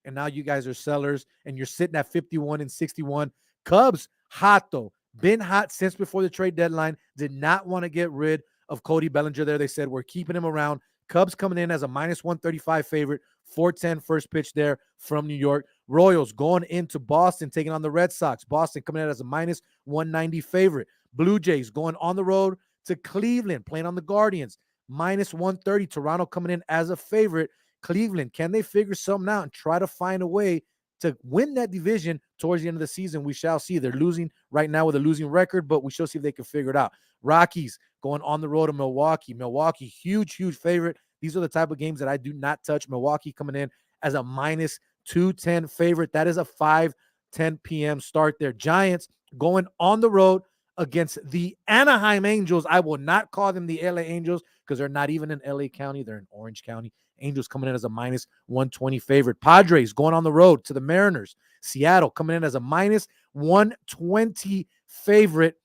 and now you guys are sellers, and you're sitting at 51-61. Cubs, hot though. Been hot since before the trade deadline. Did not want to get rid of Cody Bellinger there. They said, we're keeping him around. Cubs coming in as a -135 favorite, 4:10 first pitch there from New York. Royals going into Boston, taking on the Red Sox. Boston coming in as a -190 favorite. Blue Jays going on the road to Cleveland, playing on the Guardians, -130. Toronto coming in as a favorite. Cleveland, can they figure something out and try to find a way to win that division towards the end of the season? We shall see. They're losing right now with a losing record, but we shall see if they can figure it out. Rockies going on the road to Milwaukee. Milwaukee, huge favorite. These are the type of games that I do not touch. Milwaukee coming in as a -210 favorite. That is a 5:10 p.m. start there. Giants going on the road against the Anaheim Angels. I will not call them the LA Angels because they're not even in LA County. They're in Orange County. Angels coming in as a -120 favorite. Padres going on the road to the Mariners. Seattle coming in as a -120 favorite.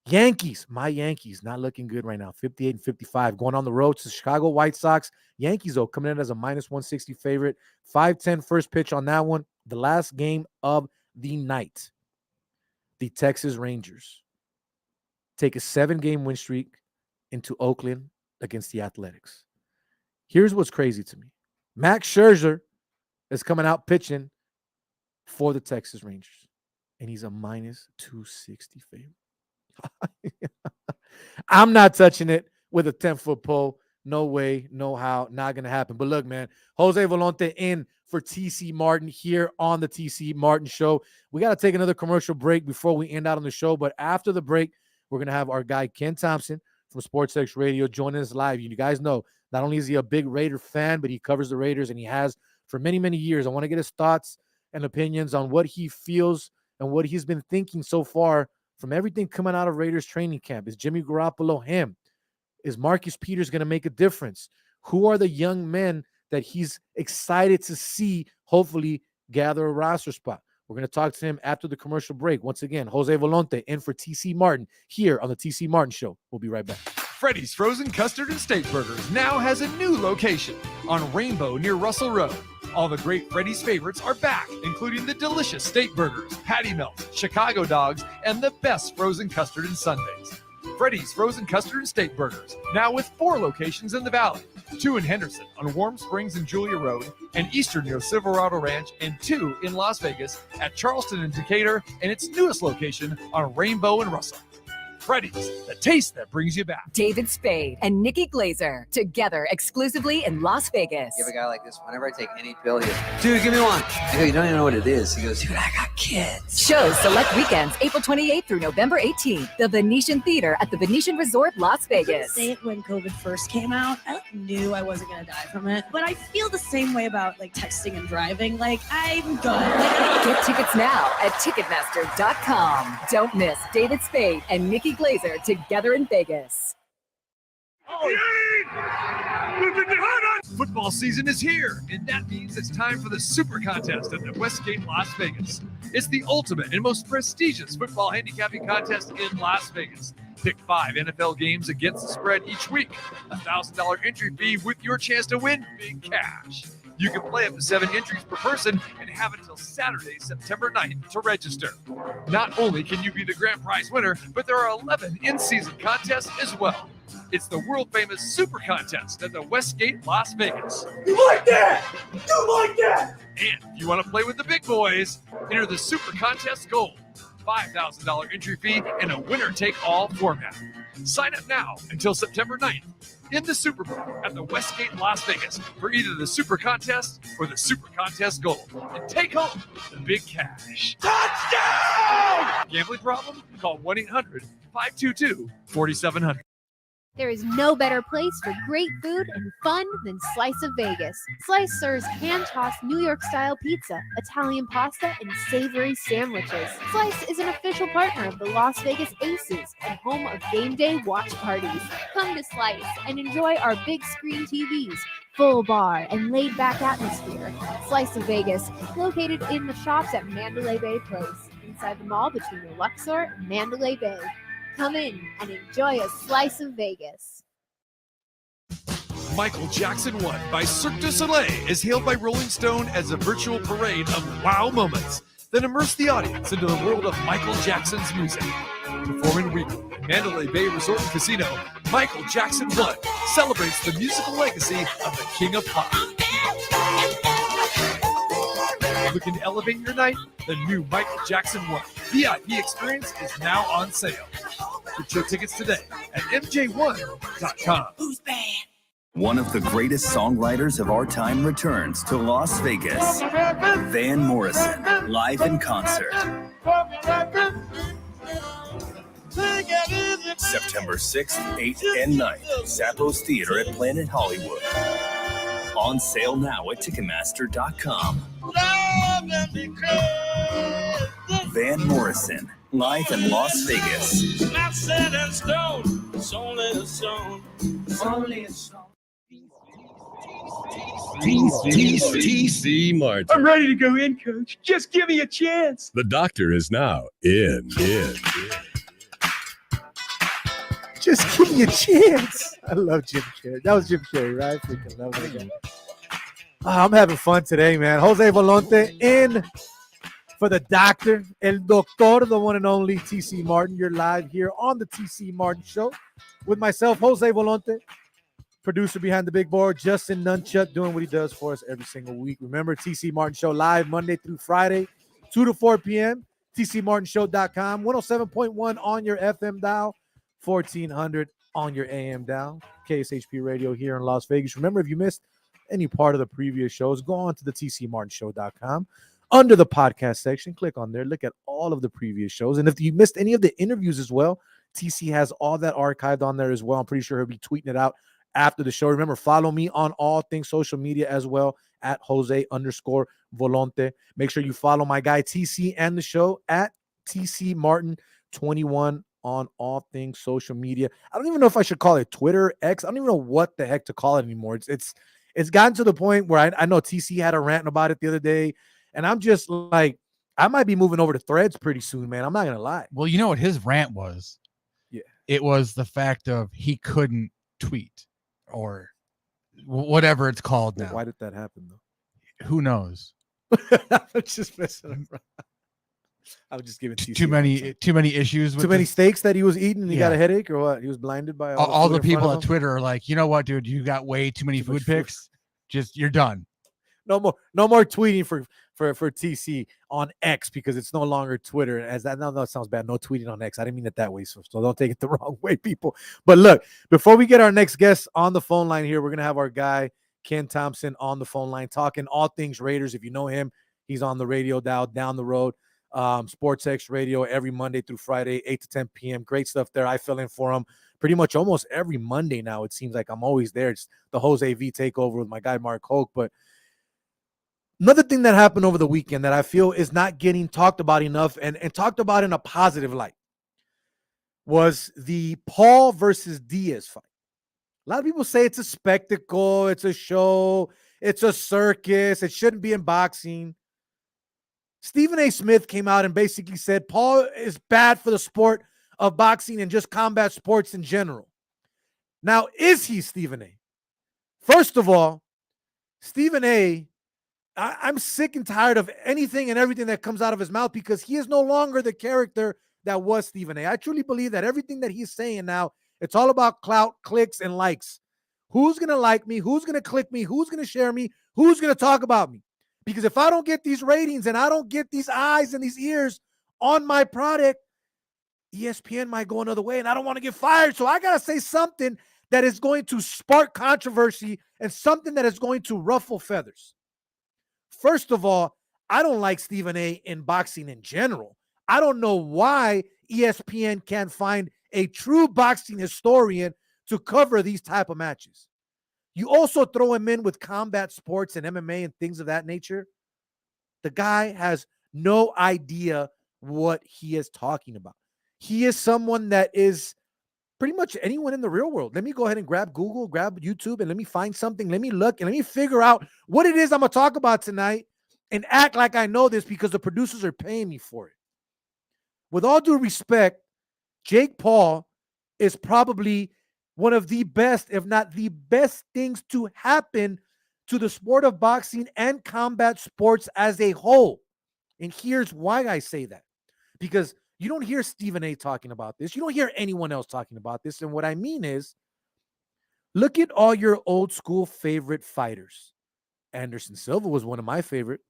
Yankees, my Yankees, not looking good right now. 58-55. Going on the road to Chicago White Sox. Yankees, though, coming in as a -160 favorite. 5:10 first pitch on that one. The last game of the night. The Texas Rangers take a 7-game win streak into Oakland against the Athletics. Here's what's crazy to me. Max Scherzer is coming out pitching for the Texas Rangers, and he's a minus 260 favorite. I'm not touching it with a 10-foot pole. No way, no how, not going to happen. But look, man, Jose Volonte in for TC Martin here on the TC Martin Show. We got to take another commercial break before we end out on the show. But after the break, we're going to have our guy Ken Thompson from SportsX Radio joining us live. You guys know, not only is he a big Raider fan, but he covers the Raiders, and he has for many, many years. I want to get his thoughts and opinions on what he feels and what he's been thinking so far from everything coming out of Raiders training camp. Is Jimmy Garoppolo him? Is Marcus Peters going to make a difference? Who are the young men that he's excited to see hopefully gather a roster spot? We're going to talk to him after the commercial break. Once again, Jose Volonte in for TC Martin here on the TC Martin Show. We'll be right back. Freddy's Frozen Custard and Steak Burgers now has a new location on Rainbow near Russell Road. All the great Freddy's favorites are back, including the delicious steak burgers, patty melts, Chicago dogs, and the best frozen custard and sundaes. Freddy's Frozen Custard and Steak Burgers, now with 4 locations in the Valley. 2 in Henderson on Warm Springs and Julia Road, and Eastern near Silverado Ranch, and 2 in Las Vegas at Charleston and Decatur, and its newest location on Rainbow and Russell. Freddy's, the taste that brings you back. David Spade and Nikki Glazer, together exclusively in Las Vegas. You have a guy like this, whenever I take any pill, he goes, dude, give me one. I go, you don't even know what it is. He goes, dude, I got kids. Shows select weekends, April 28th through November 18th. The Venetian Theater at the Venetian Resort, Las Vegas. Say it when COVID first came out, I knew I wasn't going to die from it. But I feel the same way about texting and driving. I'm good. Get tickets now at Ticketmaster.com. Don't miss David Spade and Nikki Glazer together in Vegas. Football season is here, and that means it's time for the Super Contest at the Westgate Las Vegas. It's the ultimate and most prestigious football handicapping contest in Las Vegas. Pick 5 NFL games against the spread each week. $1,000 entry fee with your chance to win big cash. You can play up to 7 entries per person and have until Saturday, September 9th to register. Not only can you be the grand prize winner, but there are 11 in-season contests as well. It's the world-famous Super Contest at the Westgate Las Vegas. You like that? You like that? And if you want to play with the big boys, enter the Super Contest Gold. $5,000 entry fee and a winner-take-all format. Sign up now until September 9th in the Superbook at the Westgate Las Vegas for either the Super Contest or the Super Contest Gold. And take home the big cash. Touchdown! Gambling problem? Call 1-800-522-4700. There is no better place for great food and fun than Slice of Vegas. Slice serves hand-tossed New York-style pizza, Italian pasta, and savory sandwiches. Slice is an official partner of the Las Vegas Aces and home of game day watch parties. Come to Slice and enjoy our big screen TVs, full bar, and laid-back atmosphere. Slice of Vegas, located in the shops at Mandalay Bay Place, inside the mall between the Luxor and Mandalay Bay. Come in and enjoy a slice of Vegas. Michael Jackson 1 by Cirque du Soleil is hailed by Rolling Stone as a virtual parade of wow moments that immerse the audience into the world of Michael Jackson's music. Performing weekly at Mandalay Bay Resort and Casino, Michael Jackson 1 celebrates the musical legacy of the King of Pop. Looking to elevate your night? The new Michael Jackson 1 VIP experience is now on sale. Get your tickets today at mj1.com. Who's bad? One of the greatest songwriters of our time returns to Las Vegas. Van Morrison, live in concert. September 6th, 8th, and 9th, Zappos Theater at Planet Hollywood. On sale now at Ticketmaster.com. Van Morrison, live in Las Vegas. Not set in stone, it's only a song. Only a song. TC Martin. I'm ready to go in, Coach. Just give me a chance. The doctor is now in. Just give me a chance. I love Jim Carrey. That was Jim Carrey, right? I freaking love that guy. I'm having fun today, man. Jose Volonte in for the doctor, El Doctor, the one and only TC Martin. You're live here on the TC Martin Show with myself, Jose Volonte, producer behind the big board, Justin Nunchuk, doing what he does for us every single week. Remember, TC Martin Show live Monday through Friday, 2 to 4 p.m., tcmartinshow.com, 107.1 on your FM dial, 1400 on your AM dial, KSHP Radio here in Las Vegas. Remember, if you missed any part of the previous shows, go on to the tcmartinshow.com. Under the podcast section, click on there, look at all of the previous shows. And if you missed any of the interviews as well, TC has all that archived on there as well. I'm pretty sure he'll be tweeting it out after the show. Remember, follow me on all things social media as well at Jose_Volonte. Make sure you follow my guy TC and the show at TC Martin 21 on all things social media. I don't even know if I should call it Twitter, X. I don't even know what the heck to call it anymore. It's gotten to the point where I know TC had a rant about it the other day. And I'm just like, I might be moving over to Threads pretty soon, man. I'm not going to lie. Well, you know what his rant was? Yeah. It was the fact of he couldn't tweet or whatever it's called now. Why did that happen, though? Who knows? I'm just messing around. I was just giving TC too many issues with too many steaks that he was eating and he got a Yeah. headache or what? He was blinded by all the food in front people of at him? Twitter are like, you know what, dude? You got way too many Too much food food. pics. Just you're done. No more tweeting for TC on X because it's no longer Twitter. As that no, it sounds bad. No tweeting on X. I didn't mean it that way, so don't take it the wrong way, people. But look, before we get our next guest on the phone line here, we're gonna have our guy Ken Thompson on the phone line talking all things Raiders. If you know him, he's on the radio dial down the road. Sports X Radio every Monday through Friday, 8 to 10 p.m. Great stuff there. I fill in for him pretty much almost every Monday now. It seems like I'm always there. It's the Jose V takeover with my guy Mark Hoke. But another thing that happened over the weekend that I feel is not getting talked about enough and talked about in a positive light was the Paul versus Diaz fight. A lot of people say it's a spectacle, it's a show, it's a circus, it shouldn't be in boxing. Stephen A. Smith came out and basically said Paul is bad for the sport of boxing and just combat sports in general. Now, is he Stephen A? First of all, Stephen A., I'm sick and tired of anything and everything that comes out of his mouth because he is no longer the character that was Stephen A. I truly believe that everything that he's saying now, it's all about clout, clicks, and likes. Who's going to like me? Who's going to click me? Who's going to share me? Who's going to talk about me? Because if I don't get these ratings and I don't get these eyes and these ears on my product, ESPN might go another way and I don't want to get fired. So I got to say something that is going to spark controversy and something that is going to ruffle feathers. First of all, I don't like Stephen A. in boxing in general. I don't know why ESPN can't find a true boxing historian to cover these type of matches. You also throw him in with combat sports and MMA and things of that nature. The guy has no idea what he is talking about. He is someone that is pretty much anyone in the real world. Let me go ahead and grab Google, grab YouTube, and let me find something. Let me look and let me figure out what it is I'm going to talk about tonight and act like I know this because the producers are paying me for it. With all due respect, Jake Paul is probably one of the best, if not the best things to happen to the sport of boxing and combat sports as a whole. And here's why I say that. Because you don't hear Stephen A. talking about this. You don't hear anyone else talking about this. And what I mean is, look at all your old school favorite fighters. Anderson Silva was one of my favorite.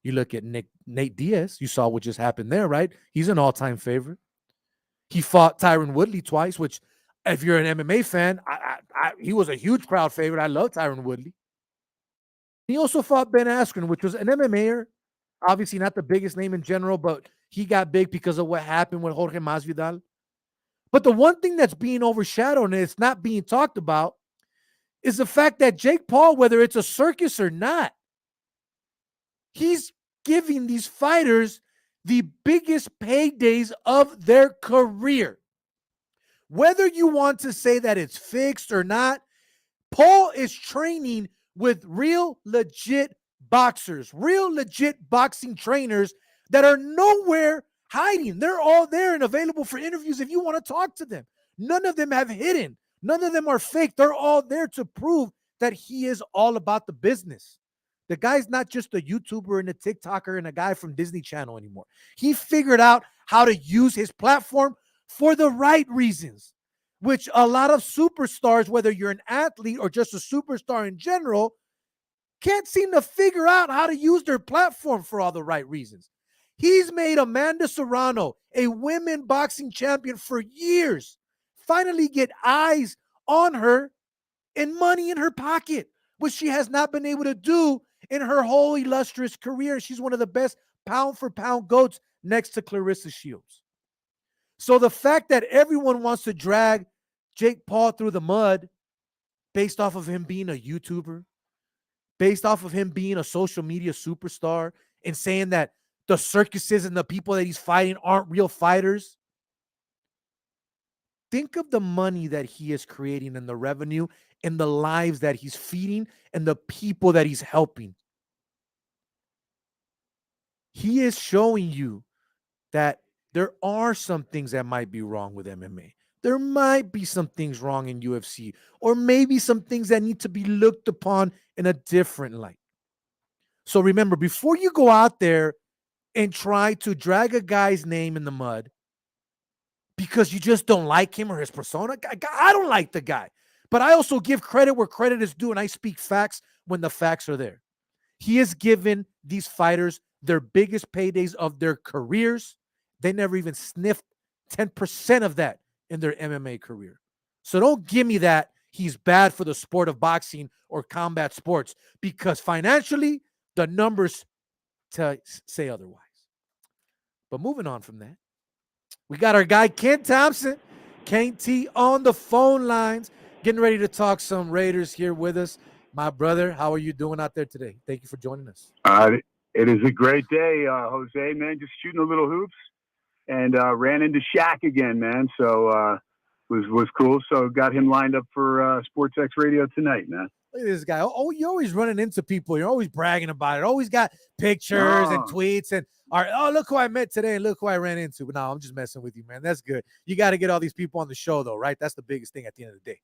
You look at Nate Diaz. You saw what just happened there, right? He's an all-time favorite. He fought Tyron Woodley twice, which if you're an MMA fan, he was a huge crowd favorite. I love Tyron Woodley. He also fought Ben Askren, which was an MMAer. Obviously not the biggest name in general, but he got big because of what happened with Jorge Masvidal. But the one thing that's being overshadowed and it's not being talked about is the fact that Jake Paul, whether it's a circus or not, he's giving these fighters the biggest paydays of their career. Whether you want to say that it's fixed or not, Paul is training with real legit boxers, real legit boxing trainers that are nowhere hiding. They're all there and available for interviews if you want to talk to them. None of them have hidden. None of them are fake. They're all there to prove that he is all about the business. The guy's not just a YouTuber and a TikToker and a guy from Disney Channel anymore. He figured out how to use his platform for the right reasons, which a lot of superstars, whether you're an athlete or just a superstar in general, can't seem to figure out how to use their platform for all the right reasons. He's made Amanda Serrano, a women boxing champion for years, finally get eyes on her and money in her pocket, which she has not been able to do in her whole illustrious career. She's one of the best pound-for-pound GOATs next to Clarissa Shields. So the fact that everyone wants to drag Jake Paul through the mud based off of him being a YouTuber, based off of him being a social media superstar, and saying that the circuses and the people that he's fighting aren't real fighters. Think of the money that he is creating and the revenue and the lives that he's feeding and the people that he's helping. He is showing you that there are some things that might be wrong with MMA. There might be some things wrong in UFC, or maybe some things that need to be looked upon in a different light. So remember, before you go out there and try to drag a guy's name in the mud because you just don't like him or his persona, I don't like the guy. But I also give credit where credit is due, and I speak facts when the facts are there. He has given these fighters their biggest paydays of their careers. They never even sniffed 10% of that in their MMA career. So don't give me that he's bad for the sport of boxing or combat sports, because financially, the numbers say otherwise. But moving on from that, we got our guy Ken Thompson, Kane T, on the phone lines, getting ready to talk some Raiders here with us. My brother, how are you doing out there today? Thank you for joining us. It is a great day, Jose, man. Just shooting a little hoops and ran into Shaq again, man. So was cool. So got him lined up for Sports X Radio tonight, man. Look at this guy. Oh, you're always running into people. You're always bragging about it. Always got pictures and tweets and look who I met today and look who I ran into. But no, I'm just messing with you, man. That's good. You got to get all these people on the show, though, right? That's the biggest thing at the end of the day.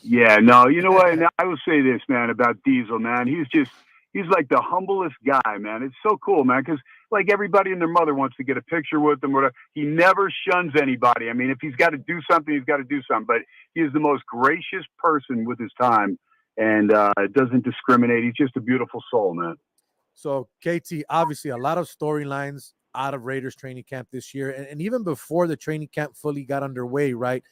Yeah, no, you know what? I will say this, man, about Diesel, man. He's like the humblest guy, man. It's so cool, man, because like everybody and their mother wants to get a picture with him. Or he never shuns anybody. I mean, if he's got to do something, he's got to do something. But he is the most gracious person with his time. And doesn't discriminate. He's just a beautiful soul, man. So, KT, obviously a lot of storylines out of Raiders training camp this year. And even before the training camp fully got underway, right?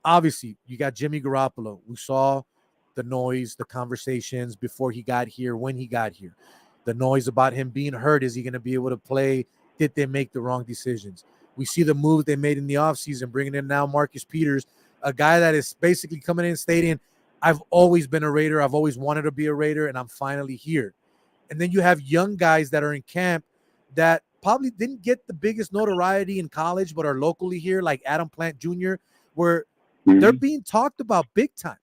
Obviously, you got Jimmy Garoppolo. We saw the noise, the conversations before he got here, when he got here. The noise about him being hurt. Is he going to be able to play? Did they make the wrong decisions? We see the move they made in the offseason, bringing in now Marcus Peters, a guy that is basically coming in stating, I've always been a Raider. I've always wanted to be a Raider, and I'm finally here. And then you have young guys that are in camp that probably didn't get the biggest notoriety in college, but are locally here, like Adam Plant Jr., where they're being talked about big time.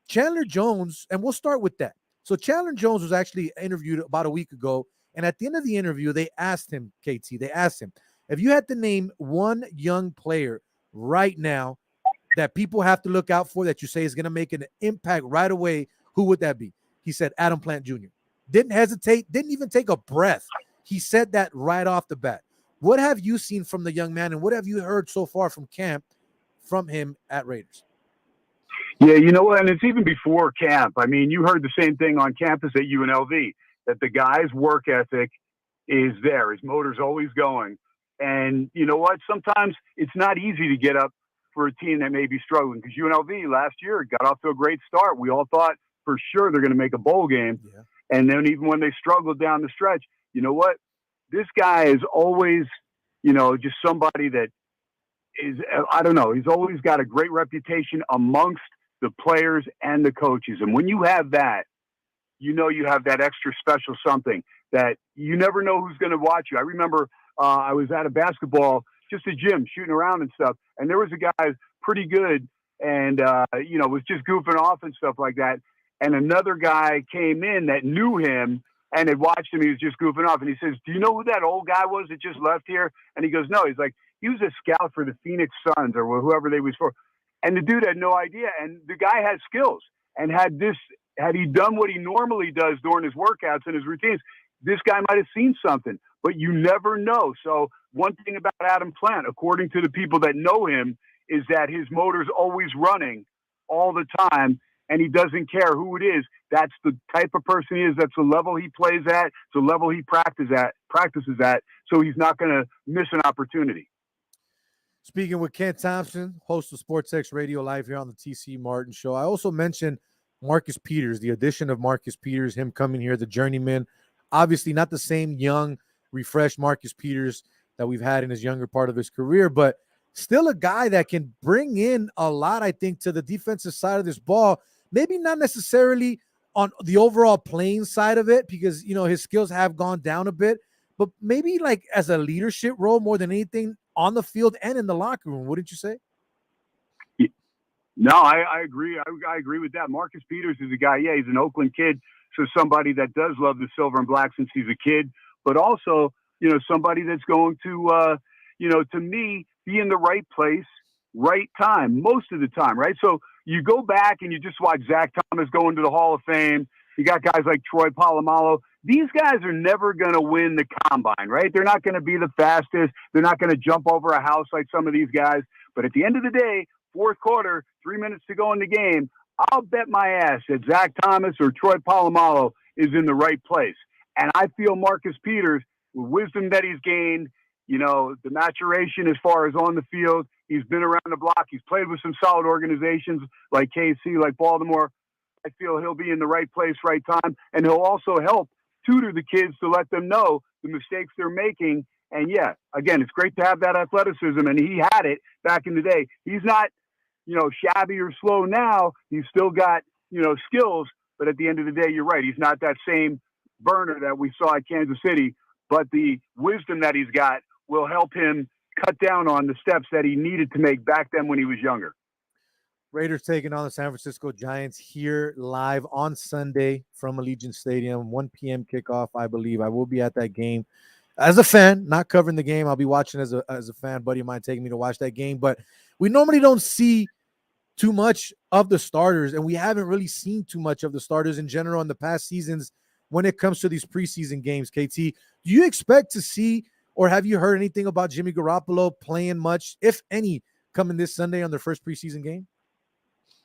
Chandler Jones, and we'll start with that. So Chandler Jones was actually interviewed about a week ago, and at the end of the interview, they asked him, KT, if you had to name one young player right now that people have to look out for, that you say is going to make an impact right away, who would that be? He said Adam Plant Jr. Didn't hesitate, didn't even take a breath. He said that right off the bat. What have you seen from the young man, and what have you heard so far from camp from him at Raiders? Yeah, you know what? And it's even before camp. I mean, you heard the same thing on campus at UNLV, that the guy's work ethic is there. His motor's always going. And you know what? Sometimes it's not easy to get up for a team that may be struggling, because UNLV last year got off to a great start. We all thought for sure they're going to make a bowl game. Yeah. And then even when they struggled down the stretch, you know what? This guy is always, just somebody that is, I don't know, he's always got a great reputation amongst the players and the coaches. And when you have that, you have that extra special something that you never know who's going to watch you. I remember I was at a basketball, just a gym, shooting around and stuff. And there was a guy pretty good and, was just goofing off and stuff like that. And another guy came in that knew him and had watched him. He was just goofing off. And he says, do you know who that old guy was that just left here? And he goes, no. He's like, he was a scout for the Phoenix Suns or whoever they was for. And the dude had no idea. And the guy had skills and had this had he done what he normally does during his workouts and his routines, this guy might have seen something, but you never know. So one thing about Adam Plant, according to the people that know him, is that his motor's always running all the time, and he doesn't care who it is. That's the type of person he is. That's the level he plays at. It's the level he practices at. So he's not going to miss an opportunity. Speaking with Kent Thompson, host of SportsX Radio Live here on the TC Martin Show. I also mentioned Marcus Peters, the addition of Marcus Peters, him coming here, the journeyman. Obviously not the same young, refreshed Marcus Peters that we've had in his younger part of his career, but still a guy that can bring in a lot, I think, to the defensive side of this ball. Maybe not necessarily on the overall playing side of it, because, you know, his skills have gone down a bit, but maybe like as a leadership role more than anything on the field and in the locker room. Wouldn't you say? No, I agree. I agree with that. Marcus Peters is a guy, yeah, he's an Oakland kid, so somebody that does love the silver and black since he's a kid, but also, you know, somebody that's going to, you know, to me, be in the right place, right time, most of the time, right? So you go back and you just watch Zach Thomas go into the Hall of Fame. You got guys like Troy Polamalu. These guys are never going to win the combine, right? They're not going to be the fastest. They're not going to jump over a house like some of these guys. But at the end of the day, fourth quarter, 3 minutes to go in the game, I'll bet my ass that Zach Thomas or Troy Polamalu is in the right place. And I feel Marcus Peters, with wisdom that he's gained, you know, the maturation as far as on the field, he's been around the block. He's played with some solid organizations like KC, like Baltimore. I feel he'll be in the right place, right time. And he'll also help tutor the kids to let them know the mistakes they're making. And yeah, again, it's great to have that athleticism, and he had it back in the day. He's not, you know, shabby or slow now. He's still got, you know, skills, but at the end of the day, you're right. He's not that same burner that we saw at Kansas City, but the wisdom that he's got will help him cut down on the steps that he needed to make back then when he was younger. Raiders taking on the San Francisco Giants here live on Sunday from Allegiant Stadium, 1 p.m. kickoff, I believe. I will be at that game as a fan, not covering the game. I'll be watching as a fan. Buddy of mine taking me to watch that game. But we normally don't see too much of the starters, and we haven't really seen too much of the starters in general in the past seasons when it comes to these preseason games. KT, do you expect to see, or have you heard anything about Jimmy Garoppolo playing much, if any, coming this Sunday on their first preseason game?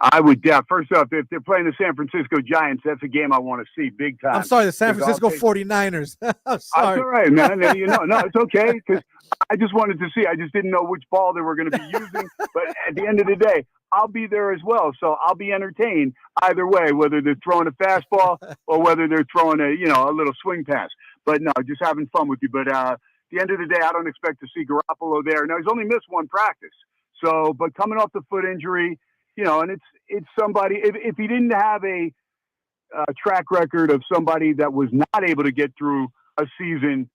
I would, first off, if they're playing the San Francisco Giants, that's a game I want to see big time. I'm sorry, the San Francisco 49ers. I'm sorry. That's all right, man. You know, no, it's okay, because I just wanted to see. I just didn't know which ball they were going to be using. But at the end of the day, I'll be there as well. So I'll be entertained either way, whether they're throwing a fastball or whether they're throwing a little swing pass. But no, just having fun with you. But at the end of the day, I don't expect to see Garoppolo there. Now, he's only missed one practice. So, but coming off the foot injury, you know, and it's somebody, if he didn't have a track record of somebody that was not able to get through a season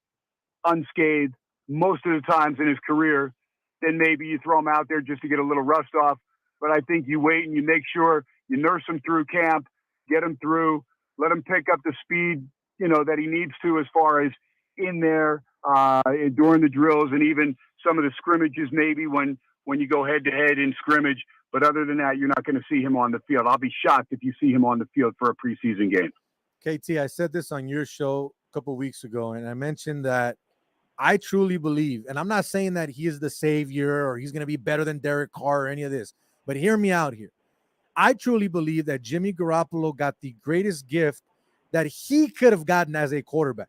unscathed most of the times in his career, then maybe you throw him out there just to get a little rust off. But I think you wait and you make sure you nurse him through camp, get him through, let him pick up the speed, you know, that he needs to as far as in there during the drills and even some of the scrimmages maybe when you go head-to-head in scrimmage. But other than that, you're not going to see him on the field. I'll be shocked if you see him on the field for a preseason game. KT, I said this on your show a couple of weeks ago, and I mentioned that I truly believe, and I'm not saying that he is the savior or he's going to be better than Derek Carr or any of this, but hear me out here. I truly believe that Jimmy Garoppolo got the greatest gift that he could have gotten as a quarterback.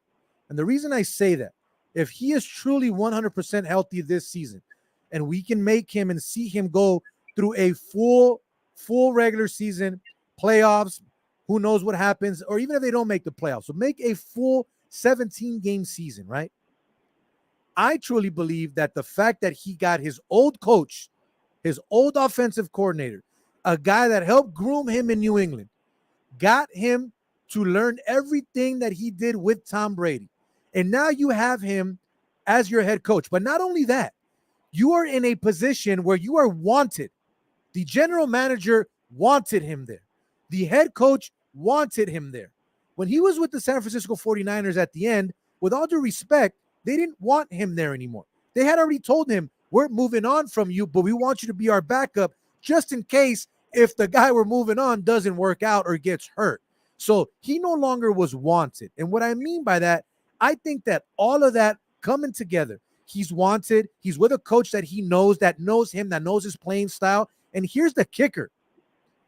And the reason I say that, if he is truly 100% healthy this season, and we can make him and see him go through a full regular season, playoffs, who knows what happens, or even if they don't make the playoffs. So make a full 17-game season, right? I truly believe that the fact that he got his old coach, his old offensive coordinator, a guy that helped groom him in New England, got him to learn everything that he did with Tom Brady. And now you have him as your head coach. But not only that, you are in a position where you are wanted. The general manager wanted him there. The head coach wanted him there. When he was with the San Francisco 49ers at the end, with all due respect, they didn't want him there anymore. They had already told him, we're moving on from you, but we want you to be our backup just in case if the guy we're moving on doesn't work out or gets hurt. So he no longer was wanted. And what I mean by that, I think that all of that coming together, he's wanted. He's with a coach that he knows, that knows him, that knows his playing style. And here's the kicker.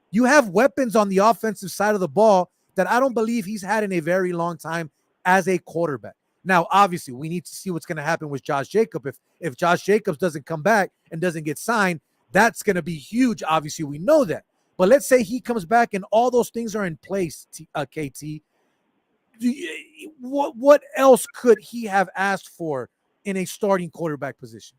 You have weapons on the offensive side of the ball that I don't believe he's had in a very long time as a quarterback. Now, obviously, we need to see what's going to happen with Josh Jacobs. If Josh Jacobs doesn't come back and doesn't get signed, that's going to be huge. Obviously, we know that. But let's say he comes back and all those things are in place, KT. What else could he have asked for in a starting quarterback position?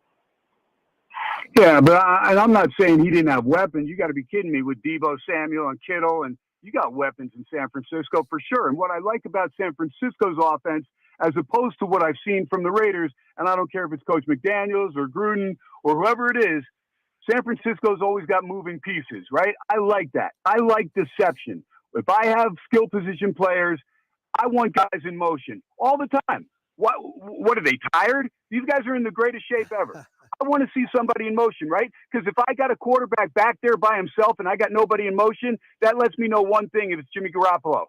Yeah, but I'm not saying he didn't have weapons. You got to be kidding me with Deebo Samuel and Kittle, and you got weapons in San Francisco for sure. And what I like about San Francisco's offense, as opposed to what I've seen from the Raiders, and I don't care if it's Coach McDaniels or Gruden or whoever it is, San Francisco's always got moving pieces, right? I like that. I like deception. If I have skill position players, I want guys in motion all the time. What are they, tired? These guys are in the greatest shape ever. I want to see somebody in motion, right? Because if I got a quarterback back there by himself and I got nobody in motion, that lets me know one thing if it's Jimmy Garoppolo.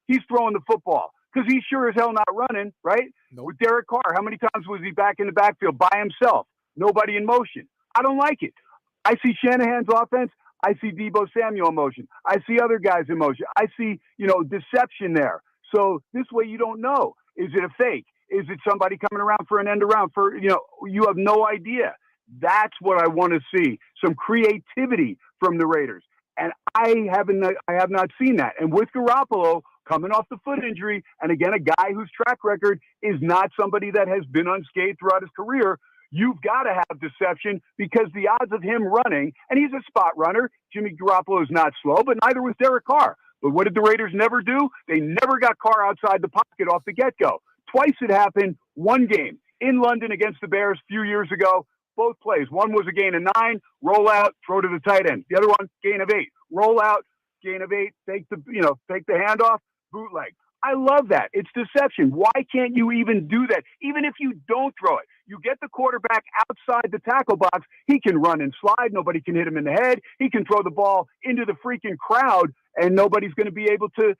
He's throwing the football because he's sure as hell not running, right? Nope. With Derek Carr, how many times was he back in the backfield by himself? Nobody in motion. I don't like it. I see Shanahan's offense. I see Deebo Samuel in motion. I see other guys in motion. I see, deception there. So this way you don't know. Is it a fake? Is it somebody coming around for an end around for, you have no idea. That's what I want to see. Some creativity from the Raiders. And I have not seen that. And with Garoppolo coming off the foot injury, and again, a guy whose track record is not somebody that has been unscathed throughout his career, you've got to have deception because the odds of him running, and he's a spot runner. Jimmy Garoppolo is not slow, but neither was Derek Carr. But what did the Raiders never do? They never got Carr outside the pocket off the get-go. Twice it happened, one game in London against the Bears a few years ago, both plays. One was a gain of 9, roll out, throw to the tight end. The other one, gain of 8, roll out, gain of 8, take the handoff, bootleg. I love that. It's deception. Why can't you even do that? Even if you don't throw it, you get the quarterback outside the tackle box. He can run and slide. Nobody can hit him in the head. He can throw the ball into the freaking crowd, and nobody's going to be able to,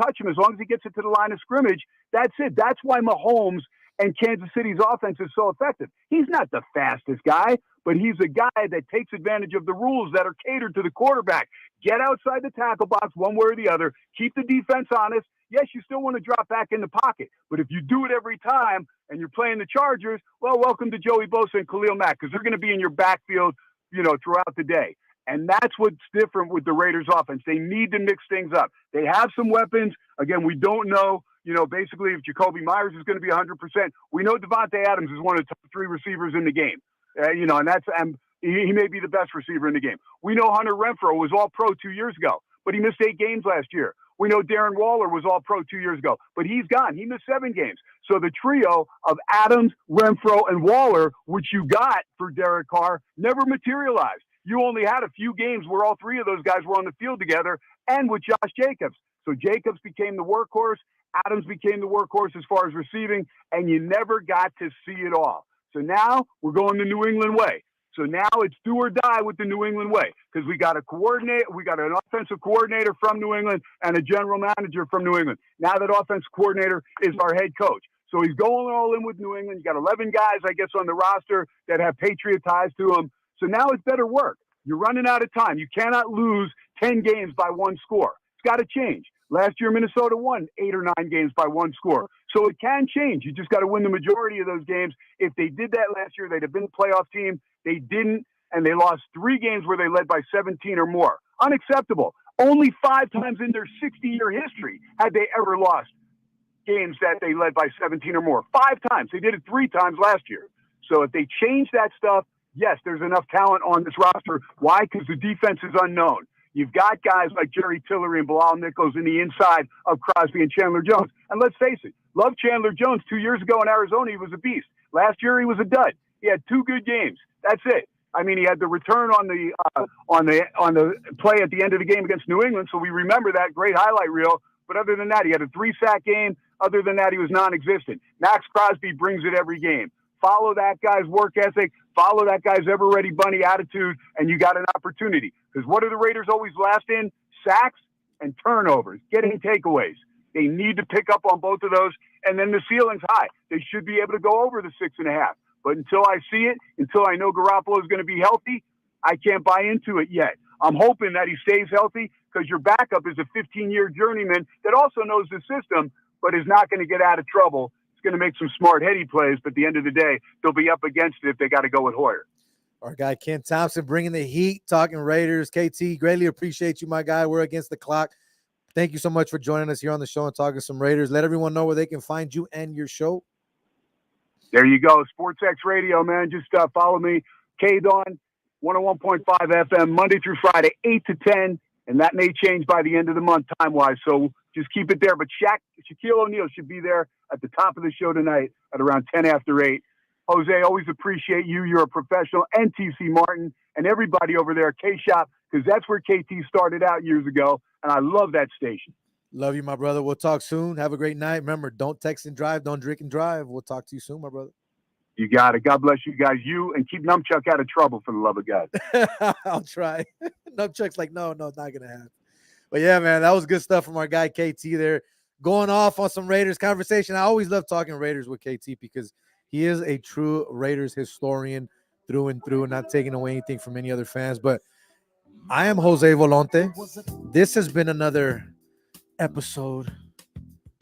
touch him as long as he gets it to the line of scrimmage. That's it. That's why Mahomes and Kansas City's offense is so effective. He's not the fastest guy, but he's a guy that takes advantage of the rules that are catered to the quarterback. Get outside the tackle box one way or the other. Keep the defense honest. Yes, you still want to drop back in the pocket, but if you do it every time and you're playing the Chargers, well, welcome to Joey Bosa and Khalil Mack because they're going to be in your backfield, throughout the day. And that's what's different with the Raiders offense. They need to mix things up. They have some weapons. Again, we don't know, basically if Jacoby Myers is going to be 100%. We know Devontae Adams is one of the top 3 receivers in the game. And he may be the best receiver in the game. We know Hunter Renfrow was all pro 2 years ago, but he missed 8 games last year. We know Darren Waller was all pro 2 years ago, but he's gone. He missed 7 games. So the trio of Adams, Renfrow, and Waller, which you got for Derek Carr, never materialized. You only had a few games where all 3 of those guys were on the field together and with Josh Jacobs. So Jacobs became the workhorse. Adams became the workhorse as far as receiving, and you never got to see it all. So now we're going the New England way. So now it's do or die with the New England way because we got an offensive coordinator from New England and a general manager from New England. Now that offensive coordinator is our head coach. So he's going all in with New England. You got 11 guys, I guess, on the roster that have Patriot ties to them. So now it's better work. You're running out of time. You cannot lose 10 games by 1 score. It's got to change. Last year, Minnesota won 8 or 9 games by 1 score. So it can change. You just got to win the majority of those games. If they did that last year, they'd have been a playoff team. They didn't, and they lost 3 games where they led by 17 or more. Unacceptable. Only 5 times in their 60-year history had they ever lost games that they led by 17 or more. 5 times. They did it 3 times last year. So if they change that stuff, yes, there's enough talent on this roster. Why? Because the defense is unknown. You've got guys like Jerry Tillery and Bilal Nichols in the inside of Crosby and Chandler Jones. And let's face it, love Chandler Jones. 2 years ago in Arizona, he was a beast. Last year, he was a dud. He had 2 good games. That's it. I mean, he had the return on the play at the end of the game against New England, so we remember that great highlight reel. But other than that, he had a 3-sack game. Other than that, he was non-existent. Max Crosby brings it every game. Follow that guy's work ethic. Follow that guy's ever-ready bunny attitude, and you got an opportunity. Because what are the Raiders always last in? Sacks and turnovers, getting takeaways. They need to pick up on both of those, and then the ceiling's high. They should be able to go over the 6.5. But until I see it, until I know Garoppolo is going to be healthy, I can't buy into it yet. I'm hoping that he stays healthy because your backup is a 15-year journeyman that also knows the system, but is not going to get out of trouble. It's going to make some smart, heady plays, but at the end of the day, they'll be up against it if they got to go with Hoyer. Our guy Ken Thompson bringing the heat, talking Raiders. KT, greatly appreciate you, my guy. We're against the clock. Thank you so much for joining us here on the show and talking some Raiders. Let everyone know where they can find you and your show. There you go. SportsX Radio, man. Just follow me. KDawn, 101.5 FM, Monday through Friday, 8 to 10. And that may change by the end of the month time-wise. So just keep it there. But Shaquille O'Neal should be there at the top of the show tonight at around 10 after 8. Jose, always appreciate you. You're a professional. And TC Martin and everybody over there at K-Shop, because that's where KT started out years ago. And I love that station. Love you, my brother. We'll talk soon. Have a great night. Remember, don't text and drive. Don't drink and drive. We'll talk to you soon, my brother. You got it. God bless you guys. You and keep Numchuck out of trouble, for the love of God. I'll try. Numchuck's like, no, it's not going to happen. But yeah, man, that was good stuff from our guy KT there. Going off on some Raiders conversation. I always love talking Raiders with KT because he is a true Raiders historian through and through, and not taking away anything from any other fans. But I am Jose Volonte. This has been another episode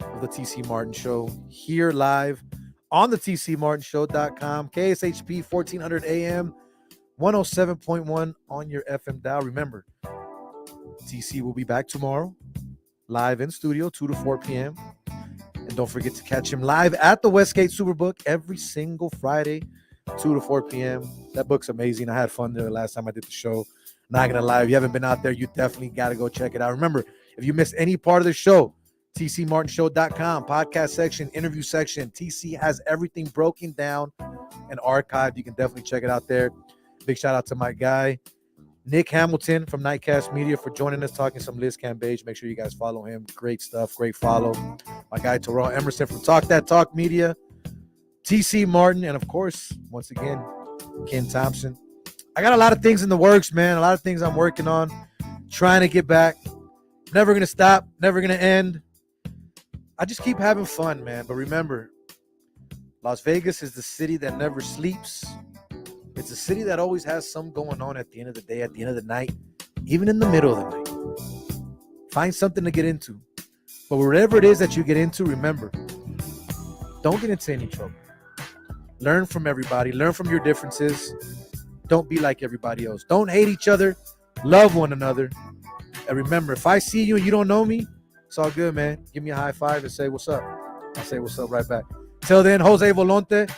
of the TC Martin Show here live on the tcmartinshow.com, KSHP 1400 AM, 107.1 on your FM dial. Remember, TC will be back tomorrow, live in studio, 2 to 4 p.m. And don't forget to catch him live at the Westgate Superbook every single Friday, 2 to 4 p.m. That book's amazing. I had fun there last time I did the show. Not going to lie, if you haven't been out there, you definitely got to go check it out. Remember, if you missed any part of the show, tcmartinshow.com, podcast section, interview section. TC has everything broken down and archived. You can definitely check it out there. Big shout out to my guy, Nick Hamilton from Nightcast Media, for joining us, talking some Liz Cambage. Make sure you guys follow him. Great stuff. Great follow. My guy, Terrell Emerson from Talk That Talk Media, TC Martin, and of course, once again, Ken Thompson. I got a lot of things in the works, man. A lot of things I'm working on, trying to get back. Never going to stop. Never going to end. I just keep having fun, man. But remember, Las Vegas is the city that never sleeps. It's a city that always has something going on at the end of the day, at the end of the night, even in the middle of the night. Find something to get into. But whatever it is that you get into, remember, don't get into any trouble. Learn from everybody. Learn from your differences. Don't be like everybody else. Don't hate each other. Love one another. And remember, if I see you and you don't know me, it's all good, man. Give me a high five and say what's up. I'll say what's up right back. Till then, Jose Volonte.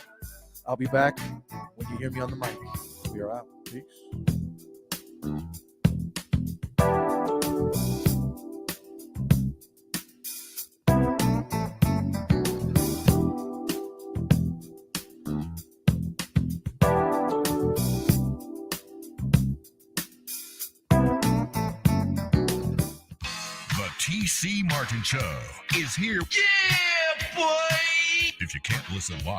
I'll be back when you hear me on the mic. We are out. Peace. TC Martin Show is here. Yeah, boy! If you can't listen live,